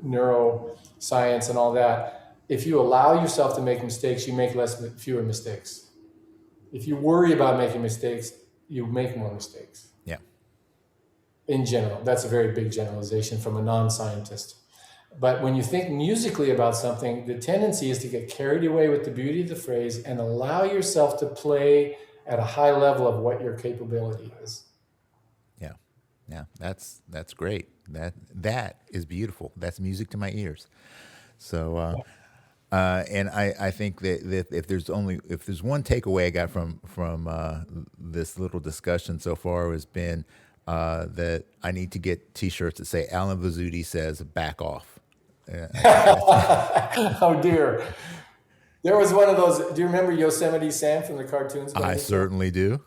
neuroscience and all that. If you allow yourself to make mistakes, you make fewer mistakes. If you worry about making mistakes, you make more mistakes. Yeah. In general, that's a very big generalization from a non-scientist. But when you think musically about something, the tendency is to get carried away with the beauty of the phrase and allow yourself to play at a high level of what your capability is. Yeah. Yeah. That's great. That is beautiful. That's music to my ears. So, and I think that if there's one takeaway I got from this little discussion so far has been that I need to get T-shirts that say Allen Vizzutti says back off. Oh dear. There was one of those. Do you remember Yosemite Sam from the cartoons? I certainly do.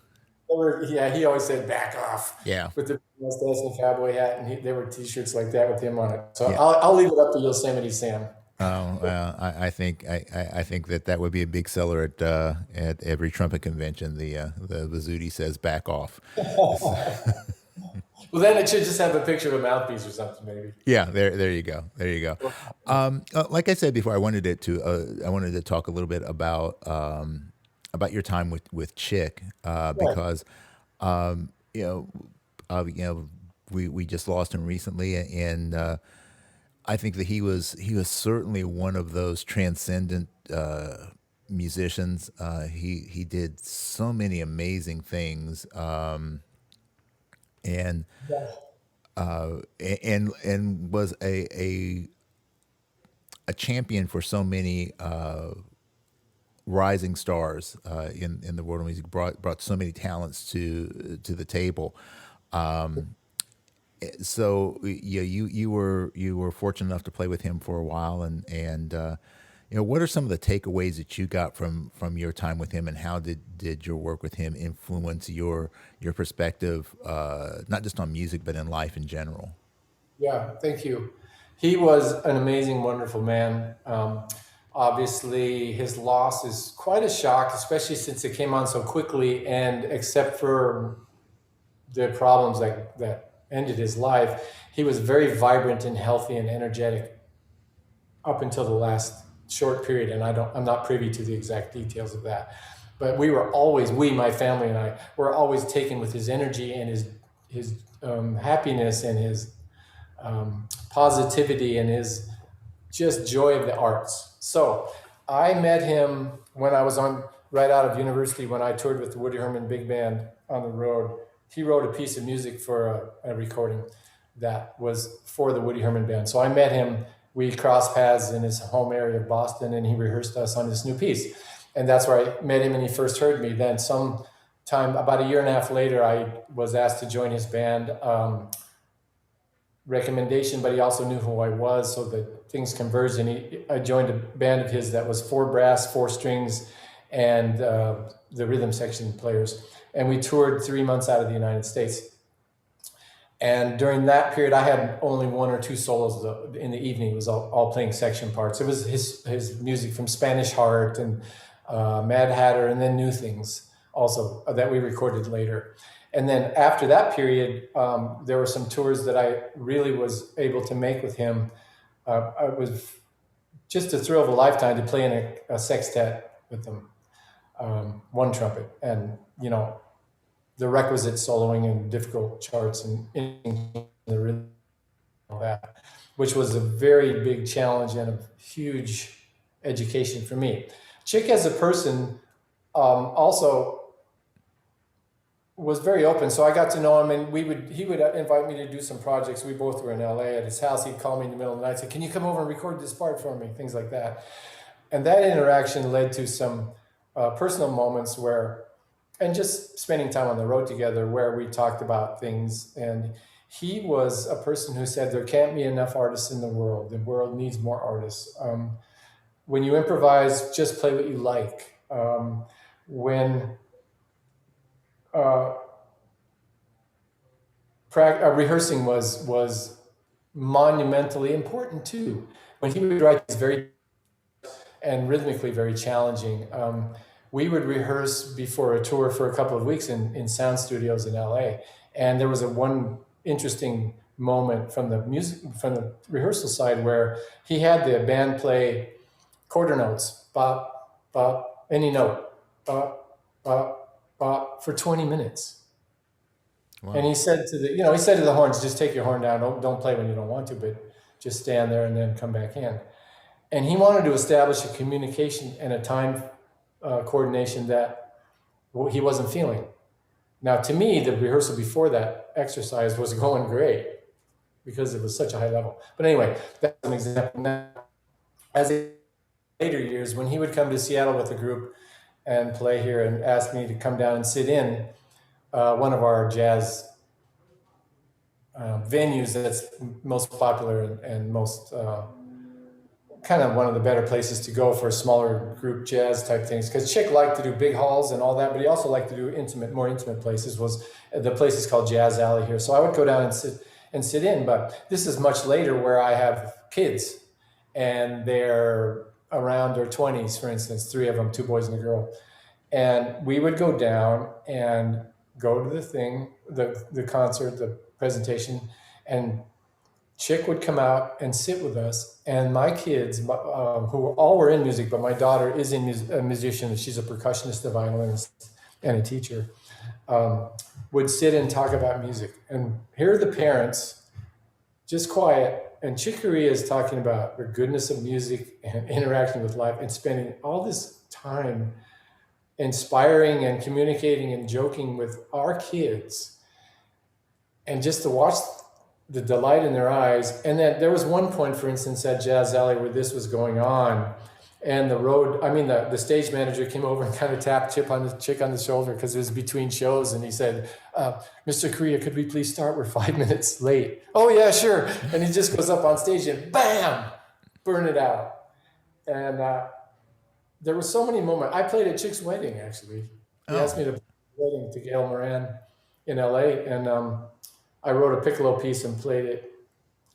He always said back off. Yeah. With the mustache and cowboy hat, and there were T-shirts like that with him on it. So yeah. I'll leave it up to Yosemite Sam. Oh, I think that would be a big seller at every trumpet convention. The Vizzutti says back off. Well, then it should just have a picture of a mouthpiece or something, maybe. Yeah, there you go. Like I said before, I wanted to talk a little bit about your time with Chick, because we just lost him recently, and I think that he was certainly one of those transcendent musicians. He did so many amazing things, and was a champion for so many rising stars in the world of music. Brought so many talents to the table. So you were fortunate enough to play with him for a while, and what are some of the takeaways that you got from your time with him, and how did your work with him influence your perspective, not just on music but in life in general? Yeah, thank you. He was an amazing, wonderful man. Obviously, his loss is quite a shock, especially since it came on so quickly, and except for the problems that ended his life, he was very vibrant and healthy and energetic up until the last short period, and I'm not privy to the exact details of that. But my family and I, were always taken with his energy and his happiness and his positivity and his just joy of the arts. So I met him when I was right out of university, when I toured with the Woody Herman Big Band on the road. He wrote a piece of music for a recording that was for the Woody Herman Band. So I met him. We crossed paths in his home area of Boston, and he rehearsed us on this new piece. And that's where I met him, and he first heard me. Then some time, about a year and a half later, I was asked to join his band. Recommendation, but he also knew who I was, so that things converged, and I joined a band of his that was 4 brass, 4 strings, and the rhythm section players. And we toured 3 months out of the United States. And during that period, I had only 1 or 2 solos in the evening. It was all playing section parts. It was his music from Spanish Heart and Mad Hatter, and then New Things also that we recorded later. And then after that period, there were some tours that I really was able to make with him. It was just a thrill of a lifetime to play in a sextet with him, 1 trumpet, and the requisite soloing and difficult charts and the rhythm, all that, which was a very big challenge and a huge education for me. Chick, as a person, also was very open, so I got to know him, and he would invite me to do some projects. We both were in LA at his house. He'd call me in the middle of the night, say, "Can you come over and record this part for me?" Things like that. And that interaction led to some personal moments and just spending time on the road together, where we talked about things. And he was a person who said there can't be enough artists in the world. The world needs more artists. When you improvise, just play what you like. Rehearsing was monumentally important too. When he would write these very and rhythmically very challenging, we would rehearse before a tour for a couple of weeks in sound studios in LA. And there was one interesting moment from the rehearsal side, where he had the band play quarter notes, bop, bop, any note, bop, bop, bop, for 20 minutes. Wow. And he said to the horns, "Just take your horn down. Don't play when you don't want to, but just stand there and then come back in." And he wanted to establish a communication and a time coordination that he wasn't feeling. Now, to me, the rehearsal before that exercise was going great because it was such a high level. But anyway, that's an example. Now, as in later years, when he would come to Seattle with a group and play here and ask me to come down and sit in one of our jazz venues that's most popular and most kind of one of the better places to go for smaller group jazz type things, because Chick liked to do big halls and all that, but he also liked to do more intimate places. The place is called Jazz Alley here. So I would go down and sit in, but this is much later, where I have kids and they're around their 20s, for instance, 3 of them, 2 boys and a girl. And we would go down and go to the thing, the concert, the presentation, and Chick would come out and sit with us, and my kids, who all were in music, but my daughter is a musician. She's a percussionist, a violinist, and a teacher, would sit and talk about music. And here are the parents, just quiet, and Chick Corea is talking about the goodness of music and interacting with life, and spending all this time inspiring and communicating and joking with our kids. And just to watch the delight in their eyes. And then there was one point, for instance, at Jazz Alley where this was going on, and the stage manager came over and kind of tapped Chick on the shoulder, because it was between shows, and he said, "Mr. Corea, could we please start? We're 5 minutes late." "Oh yeah, sure." And he just goes up on stage and bam, burn it out. And there were so many moments. I played at Chick's wedding, actually. He asked me to play the wedding to Gail Moran in LA, and I wrote a piccolo piece and played it.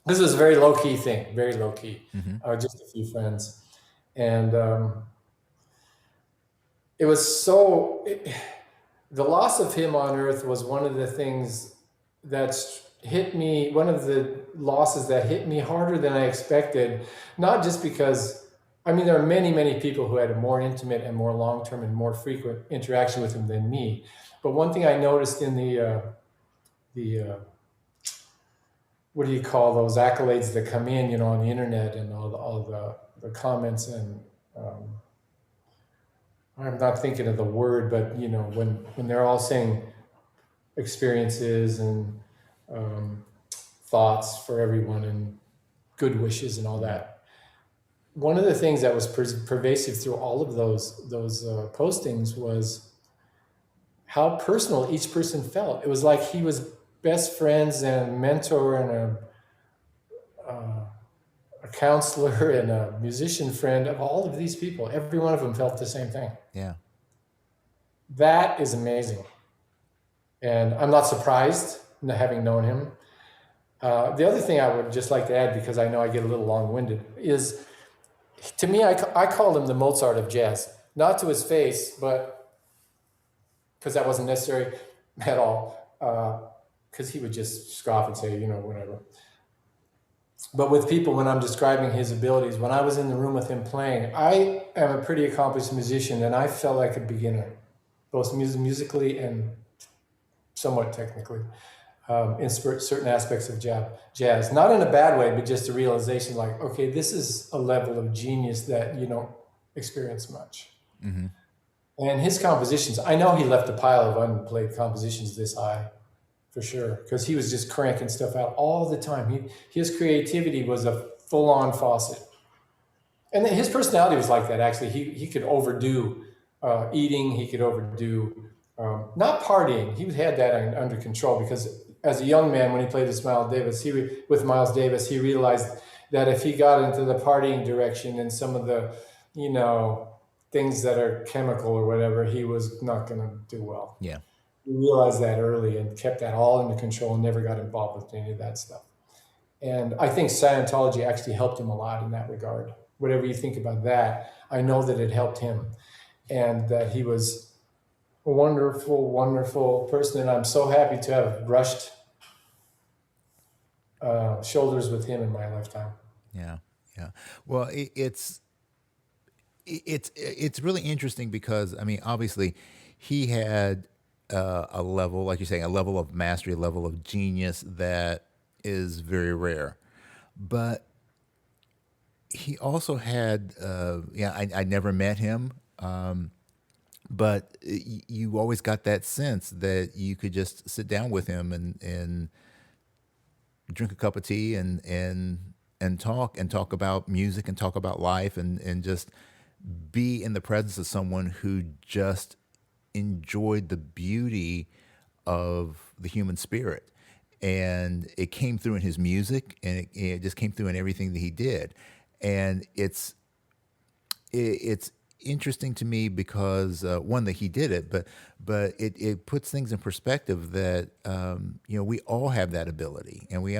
This was a very low-key thing, very low-key, just a few friends. And it was the loss of him on earth was one of the things that's hit me, one of the losses that hit me harder than I expected, not just because, there are many, many people who had a more intimate and more long-term and more frequent interaction with him than me. But one thing I noticed in the what do you call those accolades that come in, on the internet and all the comments and I'm not thinking of the word, but when they're all saying experiences and thoughts for everyone and good wishes and all that. One of the things that was pervasive through all of those postings was how personal each person felt. It was like he was best friends and mentor and a counselor and a musician friend of all of these people. Every one of them felt the same thing. Yeah. That is amazing. And I'm not surprised, having known him. The other thing I would just like to add, because I know I get a little long-winded, is to me, I call him the Mozart of jazz. Not to his face, but because that wasn't necessary at all, because he would just scoff and say, whatever. But with people, when I'm describing his abilities, when I was in the room with him playing, I am a pretty accomplished musician, and I felt like a beginner, both musically and somewhat technically, in certain aspects of jazz. Not in a bad way, but just a realization like, okay, this is a level of genius that you don't experience much. Mm-hmm. And his compositions, I know he left a pile of unplayed compositions this high, for sure, because he was just cranking stuff out all the time. His creativity was a full-on faucet. And his personality was like that, actually. He could overdo eating, he could overdo not partying. He had that under control, because as a young man, when he played with Miles Davis, he realized that if he got into the partying direction and some of the, things that are chemical or whatever, he was not going to do well. Yeah. He realized that early and kept that all under control and never got involved with any of that stuff. And I think Scientology actually helped him a lot in that regard. Whatever you think about that, I know that it helped him, and that he was a wonderful, wonderful person. And I'm so happy to have brushed shoulders with him in my lifetime. Yeah. Yeah. Well, it's really interesting because, I mean, obviously he had a level, like you're saying, a level of mastery, a level of genius that is very rare. But he also had, I never met him, but you always got that sense that you could just sit down with him and drink a cup of tea and talk about music and talk about life and just be in the presence of someone who just enjoyed the beauty of the human spirit. And it came through in his music, and it just came through in everything that he did. And it's interesting to me because one, that he did it, but it puts things in perspective that we all have that ability, and we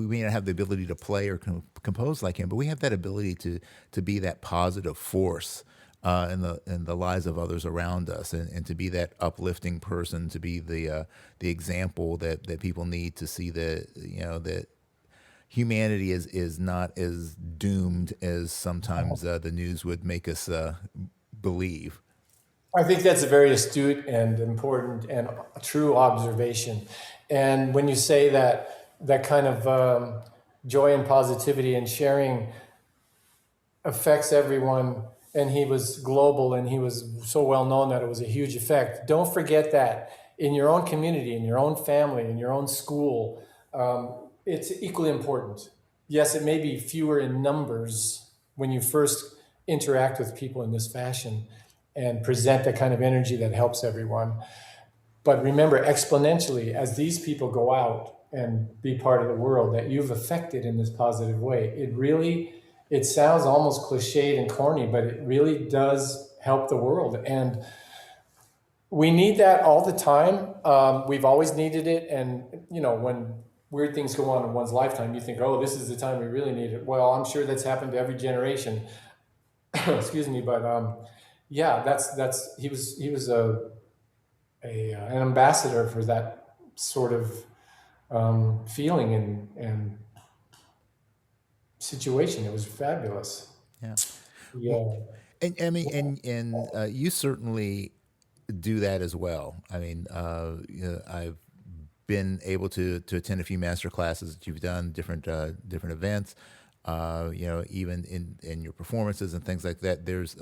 may not have the ability to play or compose like him, but we have that ability to be that positive force in the lives of others around us, and to be that uplifting person, to be the example that people need to see that humanity is not as doomed as sometimes the news would make us believe. I think that's a very astute and important and true observation. And when you say that kind of joy and positivity and sharing affects everyone, and he was global and he was so well known that it was a huge effect, don't forget that in your own community, in your own family, in your own school, it's equally important. Yes, it may be fewer in numbers when you first interact with people in this fashion and present the kind of energy that helps everyone. But remember, exponentially, as these people go out and be part of the world that you've affected in this positive way, it sounds almost cliched and corny, but it really does help the world. And we need that all the time. We've always needed it. And, when weird things go on in one's lifetime, you think, oh, this is the time we really need it. Well, I'm sure that's happened to every generation. Excuse me. But he was an ambassador for that sort of feeling and situation. It was fabulous. Yeah. Yeah. Well, and I mean, and you certainly do that as well. I mean, I've been able to attend a few master classes that you've done, different events, even in your performances and things like that. There's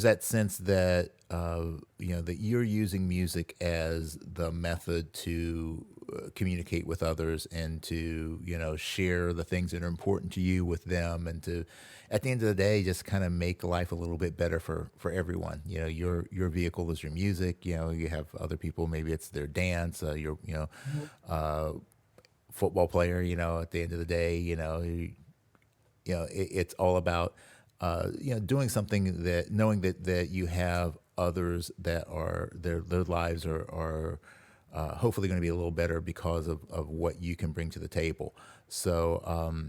that sense that that you're using music as the method to communicate with others and to share the things that are important to you with them, and to, at the end of the day, just kind of make life a little bit better for everyone. Your vehicle is your music. You have other people, maybe it's their dance. Football player. At the end of the day, it's all about doing something, that knowing that you have others that are their lives are hopefully going to be a little better because of what you can bring to the table. So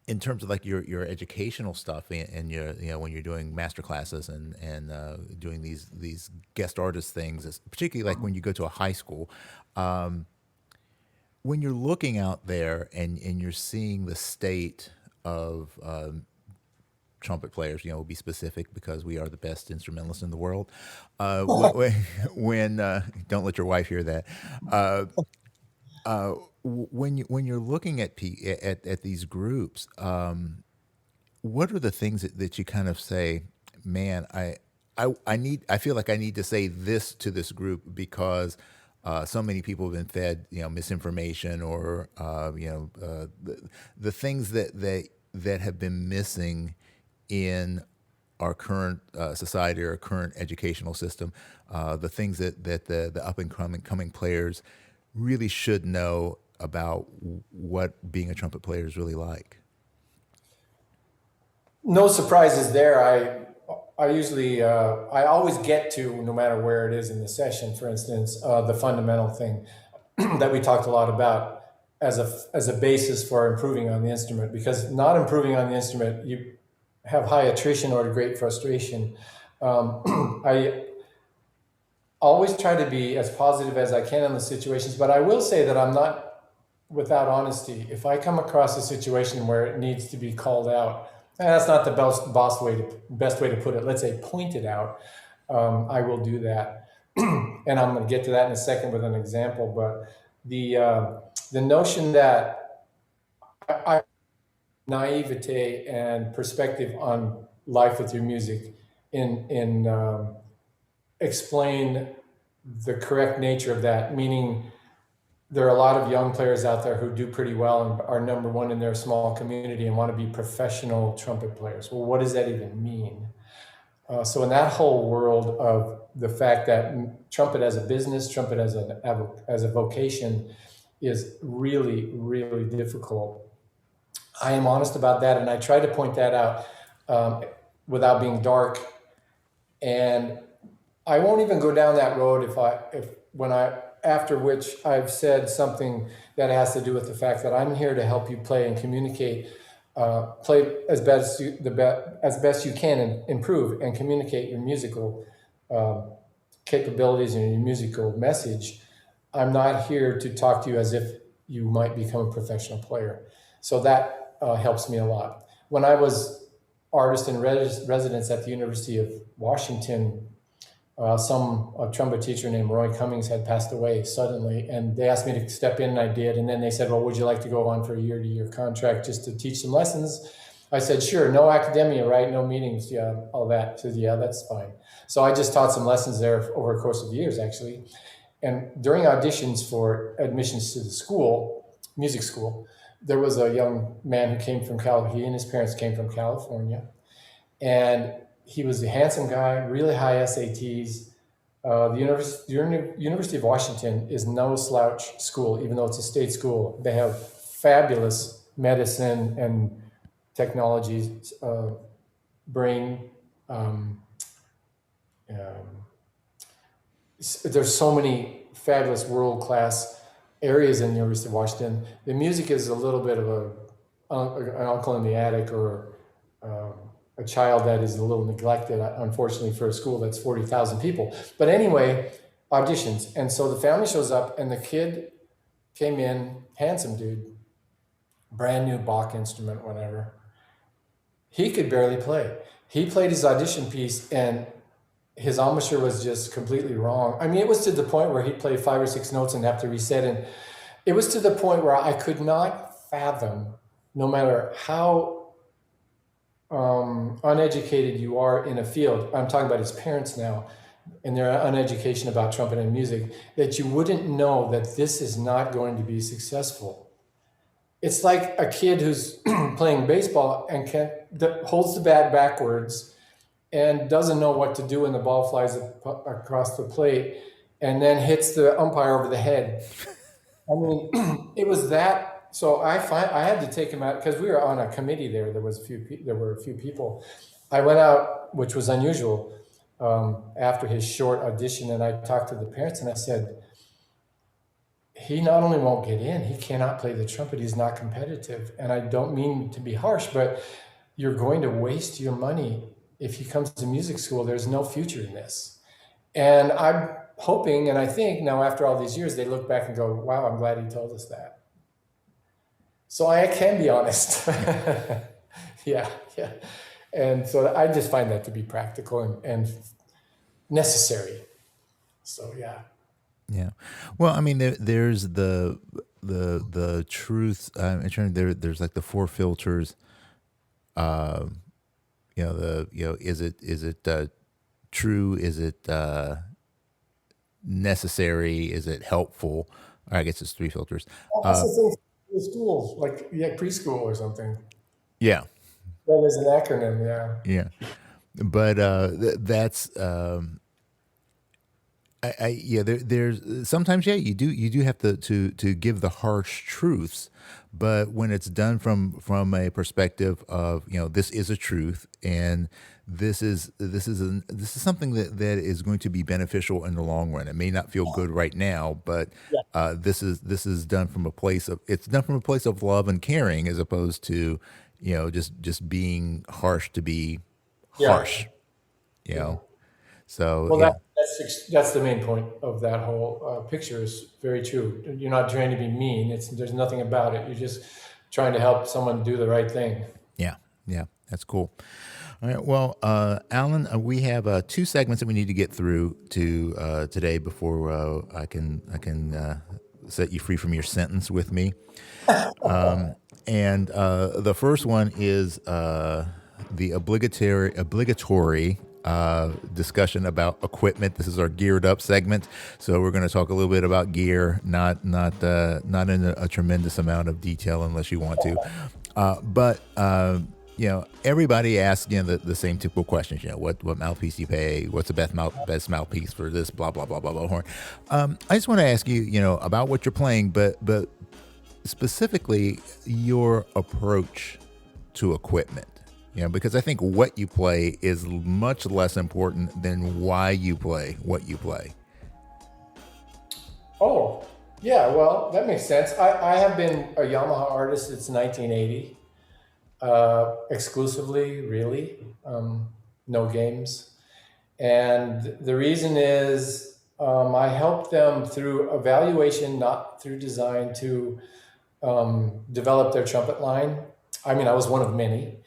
in terms of like your educational stuff, and your when you're doing master classes and doing these guest artist things, particularly like when you go to a high school, when you're looking out there and you're seeing the state of trumpet players, we'll be specific because we are the best instrumentalists in the world. When don't let your wife hear that. When you're looking at these groups, what are the things that you kind of say, man, I feel like I need to say this to this group because so many people have been fed misinformation, or the things that have been missing in our current society or our current educational system, the things that the up and coming players really should know about what being a trumpet player is really like. No surprises there. I usually I always get to, no matter where it is in the session. For instance, the fundamental thing that we talked a lot about as a basis for improving on the instrument, because not improving on the instrument, you have high attrition or great frustration. I always try to be as positive as I can in the situations, but I will say that I'm not without honesty. If I come across a situation where it needs to be called out, and that's not the best way to put it, let's say pointed out, I will do that. And I'm going to get to that in a second with an example. But the notion that I naivete and perspective on life with your music in explain the correct nature of that, meaning there are a lot of young players out there who do pretty well and are number one in their small community and want to be professional trumpet players. Well, what does that even mean? So in that whole world of the fact that trumpet as a business, trumpet as a vocation is really, really difficult. I am honest about that, and I try to point that out without being dark. And I won't even go down that road after which I've said something that has to do with the fact that I'm here to help you play and communicate, play as best you can, and improve and communicate your musical capabilities and your musical message. I'm not here to talk to you as if you might become a professional player. So that helps me a lot. When I was artist in residence at the University of Washington, some trumpet teacher named Roy Cummings had passed away suddenly, and they asked me to step in, and I did. And then they said, well, would you like to go on for a year-to-year contract just to teach some lessons? I said, sure. No academia, right? No meetings. Yeah, all that. She said, yeah, that's fine. So I just taught some lessons there over a course of years, actually. And during auditions for admissions to the school, music school, there was a young man who came from California. He and his parents came from California. And he was a handsome guy, really high SATs. The University of Washington is no slouch school, even though it's a state school. They have fabulous medicine and technologies, brain. There's so many fabulous world-class areas in the University of Washington. The music is a little bit of an uncle in the attic, or a child that is a little neglected, unfortunately, for a school that's 40,000 people. But anyway, auditions. And so the family shows up, and the kid came in, handsome dude, brand new Bach instrument, whatever. He could barely play. He played his audition piece, and his embouchure was just completely wrong. I mean, it was to the point where he'd play 5 or 6 notes and have to reset. And it was to the point where I could not fathom, no matter how uneducated you are in a field, I'm talking about his parents now, and their uneducation about trumpet and music, that you wouldn't know that this is not going to be successful. It's like a kid who's playing baseball and holds the bat backwards and doesn't know what to do when the ball flies across the plate and then hits the umpire over the head. I mean, it was that. So I had to take him out because we were on a committee there. There were a few people. I went out, which was unusual, after his short audition, and I talked to the parents and I said, he not only won't get in, he cannot play the trumpet. He's not competitive. And I don't mean to be harsh, but you're going to waste your money if he comes to music school. There's no future in this. And I'm hoping, and I think now after all these years, they look back and go, wow, I'm glad he told us that. So I can be honest. Yeah. And so I just find that to be practical and necessary. So, yeah. Yeah. Well, I mean, there's the truth. There's like the four filters. Is it true? Is it necessary? Is it helpful? Or I guess it's three filters. That's the thing for schools, like preschool or something. Yeah. That is an acronym, yeah. Yeah. But that's there's sometimes you do have to give the harsh truths, but when it's done from a perspective of this is a truth and this is something that is going to be beneficial in the long run. It may not feel good right now, but this is done from a place of love and caring as opposed to just being harsh to be harsh. So well, that's the main point of that whole picture. Is very true. You're not trying to be mean. There's nothing about it. You're just trying to help someone do the right thing. Yeah, that's cool. All right, well, Allen, we have 2 segments that we need to get through to today before I can set you free from your sentence with me. And the first one is the obligatory discussion about equipment. This is our geared up segment, so we're going to talk a little bit about gear, not in a tremendous amount of detail unless you want to. But everybody asks the same typical questions. What mouthpiece do you pay? What's the best mouthpiece for this? Blah blah blah blah blah horn. I just want to ask you, about what you're playing, but specifically your approach to equipment. Because I think what you play is much less important than why you play what you play. Oh, yeah, well, that makes sense. I have been a Yamaha artist since 1980, exclusively, really, no games. And the reason is I help them through evaluation, not through design, to develop their trumpet line. I mean, I was one of many,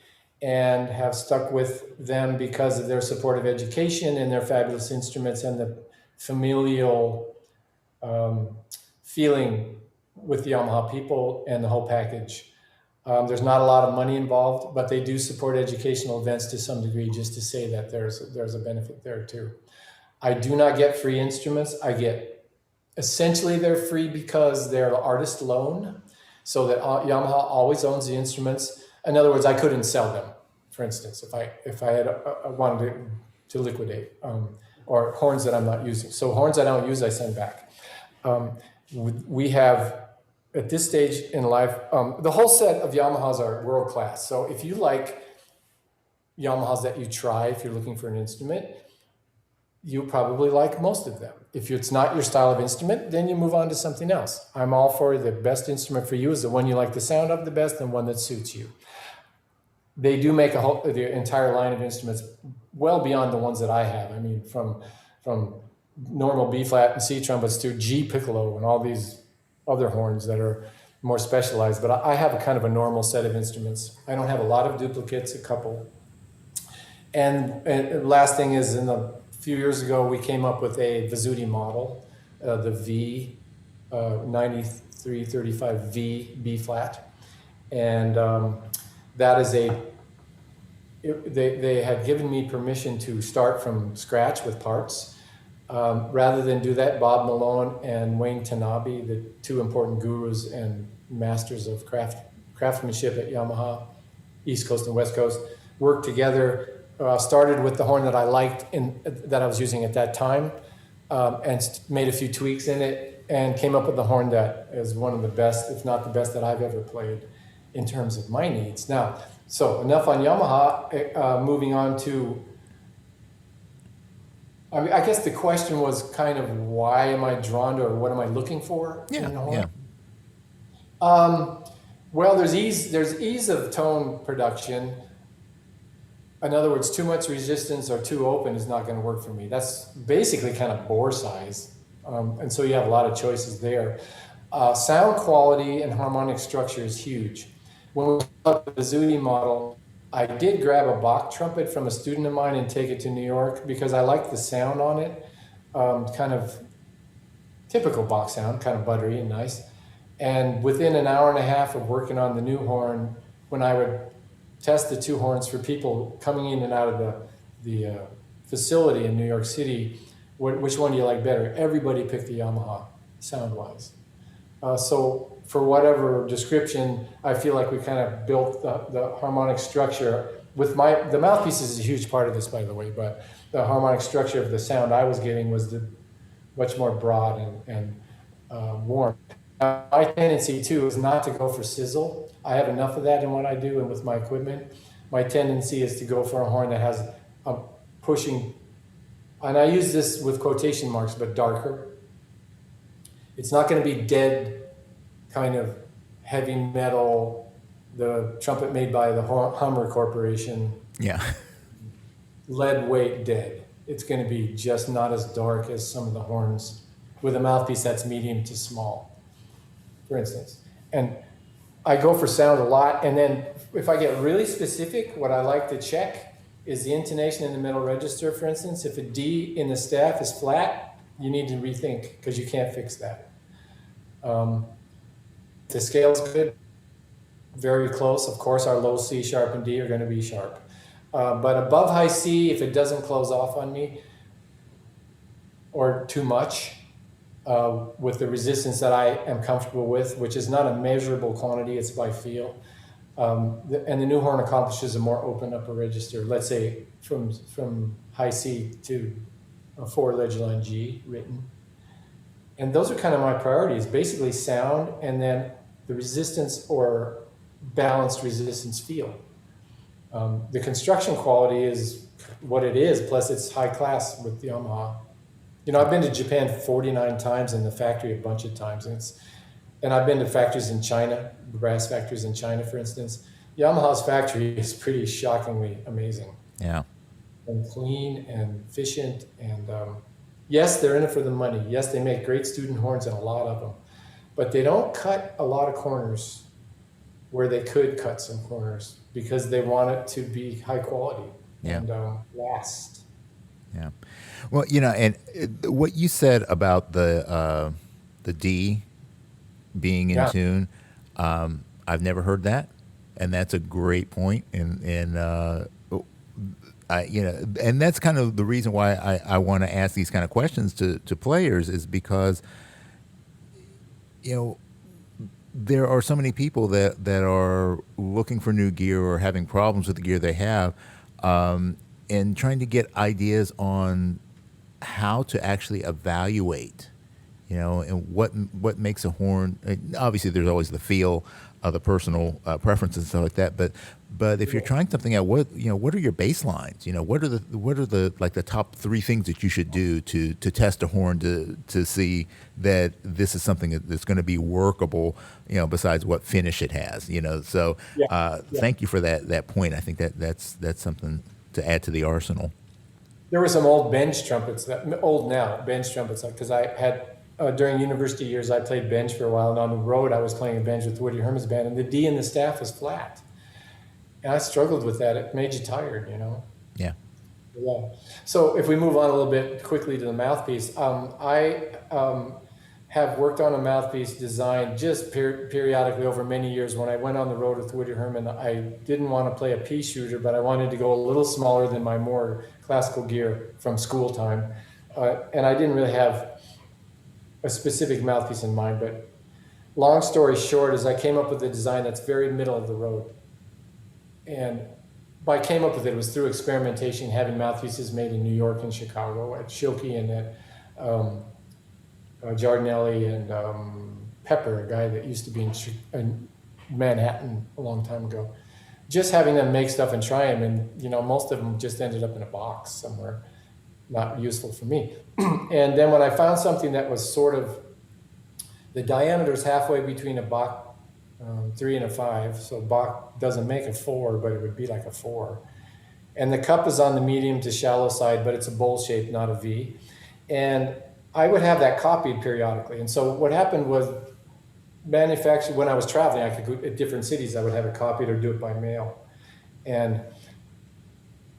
and have stuck with them because of their supportive education and their fabulous instruments and the familial feeling with the Yamaha people and the whole package. There's not a lot of money involved, but they do support educational events to some degree, just to say that there's a benefit there too. I do not get free instruments. Essentially they're free because they're artist loan, so that Yamaha always owns the instruments. In other words, I couldn't sell them, for instance, if I had wanted to liquidate, or horns that I'm not using. So horns I don't use, I send back. We have, at this stage in life, the whole set of Yamahas are world class. So if you like Yamahas that you try, if you're looking for an instrument, you probably like most of them. If it's not your style of instrument, then you move on to something else. I'm all for the best instrument for you is the one you like the sound of the best and one that suits you. They do make the entire line of instruments well beyond the ones that I have. I mean, from normal B flat and C trumpets to G piccolo and all these other horns that are more specialized. But I have a kind of a normal set of instruments. I don't have a lot of duplicates, a couple. And last thing is, in the few years ago, we came up with a Vizzutti model, the V 9335V B flat, and that is they had given me permission to start from scratch with parts. Rather than do that, Bob Malone and Wayne Tanabe, the two important gurus and masters of craftsmanship at Yamaha, East Coast and West Coast, worked together. Started with the horn that I liked that I was using at that time, and made a few tweaks in it, and came up with the horn that is one of the best, if not the best, that I've ever played in terms of my needs. Now, so enough on Yamaha. Moving on to, I guess the question was kind of why am I drawn to, or what am I looking for in a horn? Well, there's ease of tone production. In other words, too much resistance or too open is not going to work for me. That's basically kind of bore size. And so you have a lot of choices there. Sound quality and harmonic structure is huge. When we got the Vizzutti model, I did grab a Bach trumpet from a student of mine and take it to New York because I liked the sound on it. Kind of typical Bach sound, kind of buttery and nice. And within an hour and a half of working on the new horn, when I would test the two horns for people coming in and out of the facility in New York City, which one do you like better? Everybody picked the Yamaha, sound-wise. So for whatever description, I feel like we kind of built the harmonic structure with the mouthpiece is a huge part of this, by the way, but the harmonic structure of the sound I was getting was much more broad and warm. My tendency too is not to go for sizzle. I have enough of that in what I do and with my equipment. My tendency is to go for a horn that has a pushing, and I use this with quotation marks, but darker. It's not going to be dead kind of heavy metal, the trumpet made by the Hummer Corporation. Yeah. Lead weight dead. It's going to be just not as dark as some of the horns with a mouthpiece that's medium to small, for instance. And I go for sound a lot, and then if I get really specific, what I like to check is the intonation in the middle register, for instance. If a D in the staff is flat, you need to rethink because you can't fix that. The scale's good, very close. Of course, our low C, sharp, and D are going to be sharp. But above high C, if it doesn't close off on me or too much, with the resistance that I am comfortable with, which is not a measurable quantity, it's by feel. And the new horn accomplishes a more open upper register, let's say from high C to a 4 line G written. And those are kind of my priorities, basically sound and then the resistance or balanced resistance feel. The construction quality is what it is, plus it's high class with the Yamaha. You know, I've been to Japan 49 times and the factory a bunch of times. And I've been to factories in China, brass factories in China, for instance. Yamaha's factory is pretty shockingly amazing. Yeah. And clean and efficient. And yes, they're in it for the money. Yes, they make great student horns and a lot of them. But they don't cut a lot of corners where they could cut some corners because they want it to be high quality and last. Yeah. Well, you know, and what you said about the D being in tune, I've never heard that, and that's a great point. And and that's kind of the reason why I want to ask these kind of questions to players is because, you know, there are so many people that are looking for new gear or having problems with the gear they have, and trying to get ideas on how to actually evaluate, you know, and what makes a horn. Obviously, there's always the feel, the personal preferences and stuff like that. But if you're trying something out, what are your baselines? You know, what are the like the top 3 things that you should do to test a horn to see that this is something that's going to be workable, you know, besides what finish it has, you know. So thank you for that point. I think that's something to add to the arsenal. There were some old bench trumpets, because I had, during university years, I played bench for a while, and on the road I was playing a bench with Woody Herman's band, and the D in the staff was flat. And I struggled with that. It made you tired, you know? Yeah. A Yeah. So if we move on a little bit quickly to the mouthpiece, I have worked on a mouthpiece design just periodically over many years. When I went on the road with Woody Herman, I didn't want to play a pea shooter, but I wanted to go a little smaller than my more classical gear from school time. And I didn't really have a specific mouthpiece in mind, but long story short is I came up with a design that's very middle of the road. And by came up with it was through experimentation, having mouthpieces made in New York and Chicago at Schilke and at Giardinelli and Pepper, a guy that used to be in Manhattan a long time ago. Just having them make stuff and try them, and most of them just ended up in a box somewhere, not useful for me. And then when I found something that was sort of, the diameter is halfway between a Bach 3 and a 5, so Bach doesn't make a 4, but it would be like a 4. And the cup is on the medium to shallow side, but it's a bowl shape, not a V. And I would have that copied periodically. And so what happened was, manufactured, when I was traveling, I could go at different cities, I would have it copied or do it by mail. And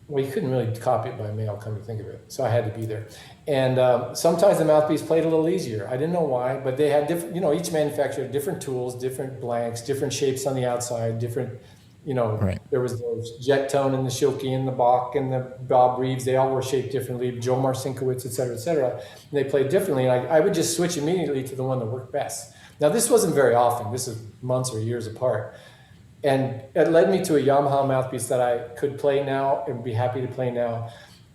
well, you couldn't really copy it by mail, come to think of it. So I had to be there. And sometimes the mouthpiece played a little easier. I didn't know why, but they had different, each manufacturer had different tools, different blanks, different shapes on the outside, different, Right. There was the Jet Tone and the Schilke and the Bach and the Bob Reeves. They all were shaped differently. Joe Marcinkiewicz, et cetera, et cetera. And they played differently. And I would just switch immediately to the one that worked best. Now, this wasn't very often. This is months or years apart. And it led me to a Yamaha mouthpiece that I could play now and be happy to play now.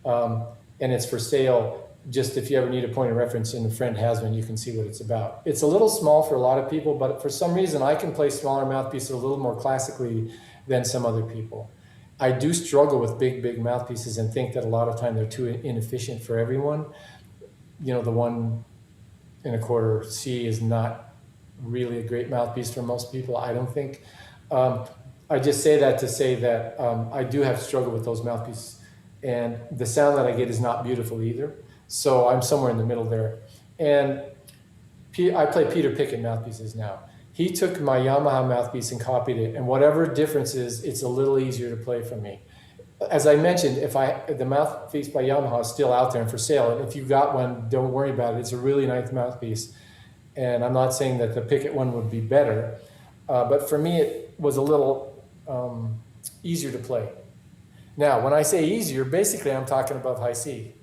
And it's for sale. Just if you ever need a point of reference and a friend has one, you can see what it's about. It's a little small for a lot of people, but for some reason I can play smaller mouthpieces a little more classically than some other people. I do struggle with big mouthpieces and think that a lot of time they're too inefficient for everyone. The 1 1/4 C is not really a great mouthpiece for most people, I don't think. I just say that to say that I do have struggled with those mouthpieces, and the sound that I get is not beautiful either. So I'm somewhere in the middle there. And I play Peter Pickett mouthpieces now. He took my Yamaha mouthpiece and copied it, and whatever difference is, it's a little easier to play for me. As I mentioned, the mouthpiece by Yamaha is still out there and for sale, and if you got one, don't worry about it. It's a really nice mouthpiece, and I'm not saying that the Pickett one would be better, but for me, it was a little easier to play. Now, when I say easier, basically I'm talking above high C.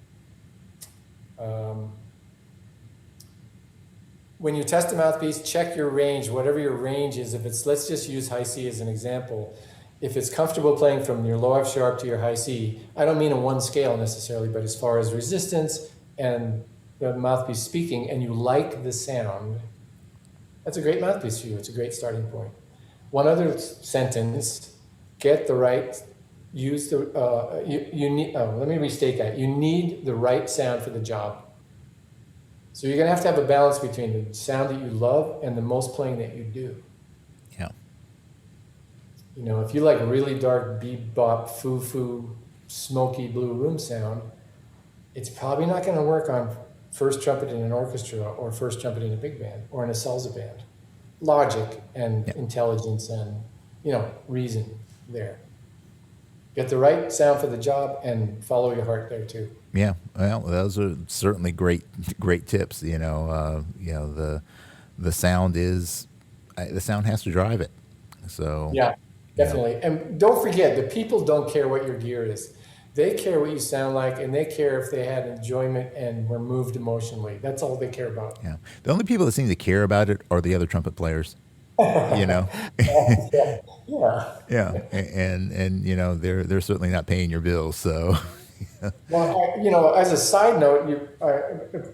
When you test a mouthpiece, check your range, whatever your range is. Let's just use high C as an example. If it's comfortable playing from your low F sharp to your high C, I don't mean in one scale necessarily, but as far as resistance and the mouthpiece speaking, and you like the sound, that's a great mouthpiece for you. It's a great starting point. One other sentence, get the right, use the, you need, let me restate that. You need the right sound for the job. So you're gonna have to have a balance between the sound that you love and the most playing that you do. Yeah. If you like really dark bebop, foo-foo, smoky blue room sound, it's probably not gonna work on first trumpet in an orchestra or first trumpet in a big band or in a salsa band. Logic and intelligence and, reason there. Get the right sound for the job and follow your heart there too. Yeah, well, those are certainly great tips. The sound the sound has to drive it. So yeah, definitely. And don't forget, the people don't care what your gear is. They care what you sound like, and they care if they had enjoyment and were moved emotionally. That's all they care about. Yeah, the only people that seem to care about it are the other trumpet players. Yeah. Yeah, and they're certainly not paying your bills. So. Well, as a side note,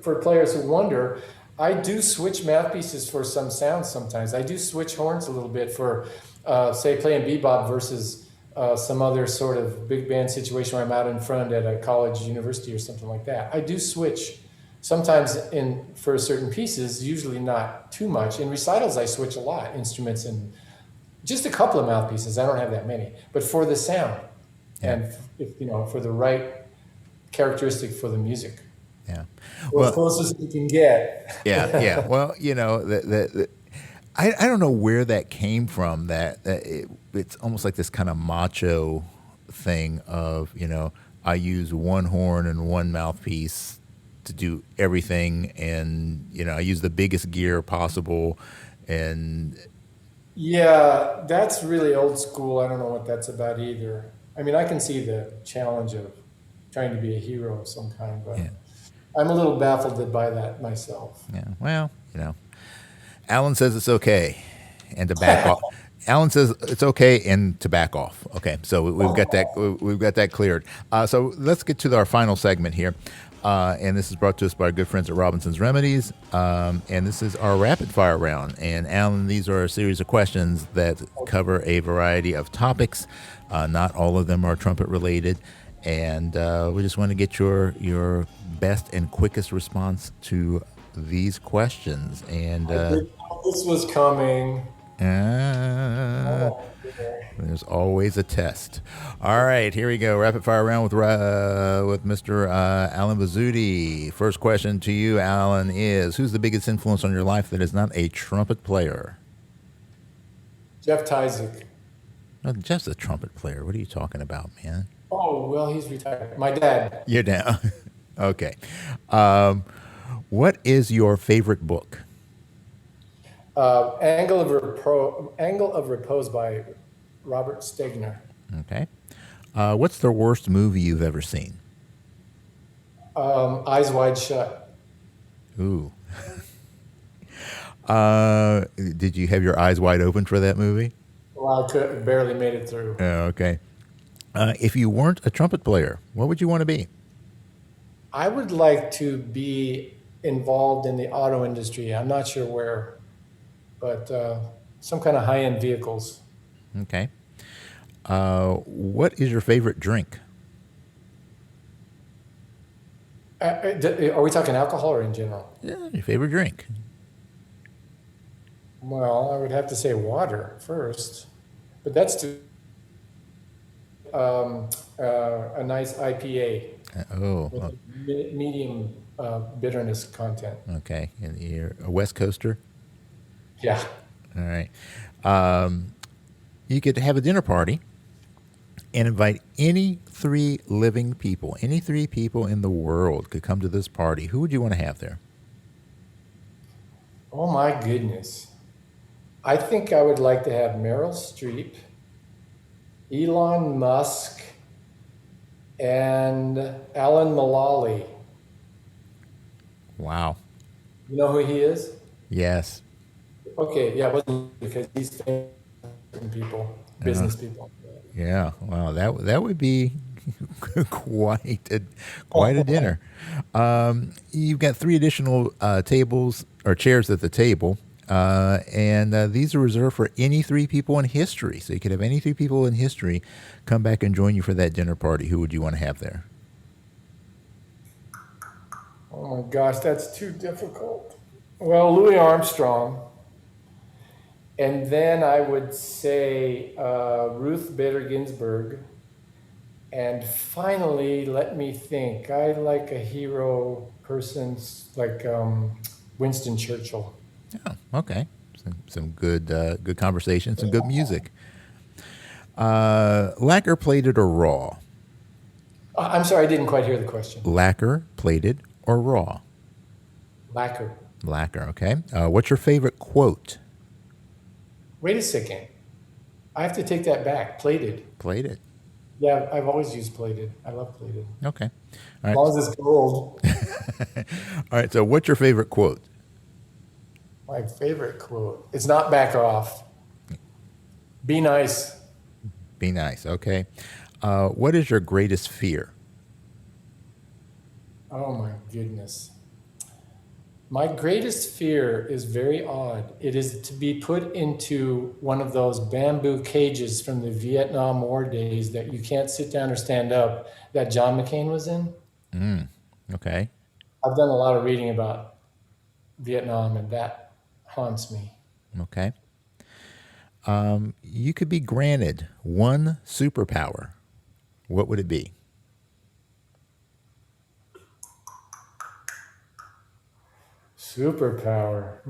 for players who wonder, I do switch mouthpieces for some sounds sometimes. I do switch horns a little bit for, say, playing bebop versus some other sort of big band situation where I'm out in front at a college, university, or something like that. I do switch sometimes for certain pieces, usually not too much. In recitals, I switch a lot, instruments and just a couple of mouthpieces. I don't have that many, but for the sound. And for the right characteristic for the music. Yeah. Well, as close as you can get. Yeah. Well, I don't know where that came from. It's almost like this kind of macho thing of I use one horn and one mouthpiece to do everything, and I use the biggest gear possible, and Yeah, that's really old school. I don't know what that's about either. I mean, I can see the challenge of trying to be a hero of some kind, but yeah, I'm a little baffled by that myself. yeah. Well, Alan says it's okay, and to back off. Alan says it's okay and to back off. Okay, so we've got that. We've got that cleared. So let's get to our final segment here, and this is brought to us by our good friends at Robinson's Remedies, and this is our rapid fire round. And Alan, these are a series of questions that cover a variety of topics. Not all of them are trumpet related, and we just want to get your best and quickest response to these questions. And I didn't know this was coming. Oh, dear. there's always a test. All right, here we go. Rapid fire round with Mr. Allen Vizzutti. First question to you, Alan, is who's the biggest influence on your life that is not a trumpet player? Jeff Tyzik. No, Jeff's a trumpet player. What are you talking about, man? Oh, well, he's retired. My dad. You're down. Okay. What is your favorite book? Angle of Repose by Robert Stegner. Okay. What's the worst movie you've ever seen? Eyes Wide Shut. Ooh. Did you have your eyes wide open for that movie? Well, barely made it through. Okay. If you weren't a trumpet player, what would you want to be? I would like to be involved in the auto industry. I'm not sure where, but some kind of high-end vehicles. Okay. What is your favorite drink? Are we talking alcohol or in general? Yeah, your favorite drink. Well, I would have to say water first, but that's a nice IPA with a medium bitterness content. Okay. And you're a West Coaster? Yeah. All right. You could have a dinner party and invite any three living people. Any three people in the world could come to this party. Who would you want to have there? Oh my goodness. I think I would like to have Meryl Streep, Elon Musk, and Alan Mulally. Wow. You know who he is? Yes. Okay, yeah, it wasn't because he's famous people, business people. Yeah. Wow. That would be quite a dinner. You've got three additional tables or chairs at the table. And these are reserved for any three people in history. So you could have any three people in history come back and join you for that dinner party. Who would you want to have there? Oh my gosh, that's too difficult. Well, Louis Armstrong. And then I would say Ruth Bader Ginsburg. And finally, let me think. I like a hero person like Winston Churchill. Oh, okay. Some good conversation, some good music. Lacquer plated or raw? I'm sorry, I didn't quite hear the question. Lacquer plated or raw? Lacquer. Lacquer, okay. What's your favorite quote? Wait a second. I have to take that back. Plated. Plated. Yeah, I've always used plated. I love plated. Okay. As All long as it's gold. right. All right. So what's your favorite quote? My favorite quote. It's not back off. Be nice. Be nice. Okay. What is your greatest fear? Oh my goodness. My greatest fear is very odd. It is to be put into one of those bamboo cages from the Vietnam War days that you can't sit down or stand up that John McCain was in. Okay. I've done a lot of reading about Vietnam and that haunts me. Okay. You could be granted one superpower. What would it be? Superpower.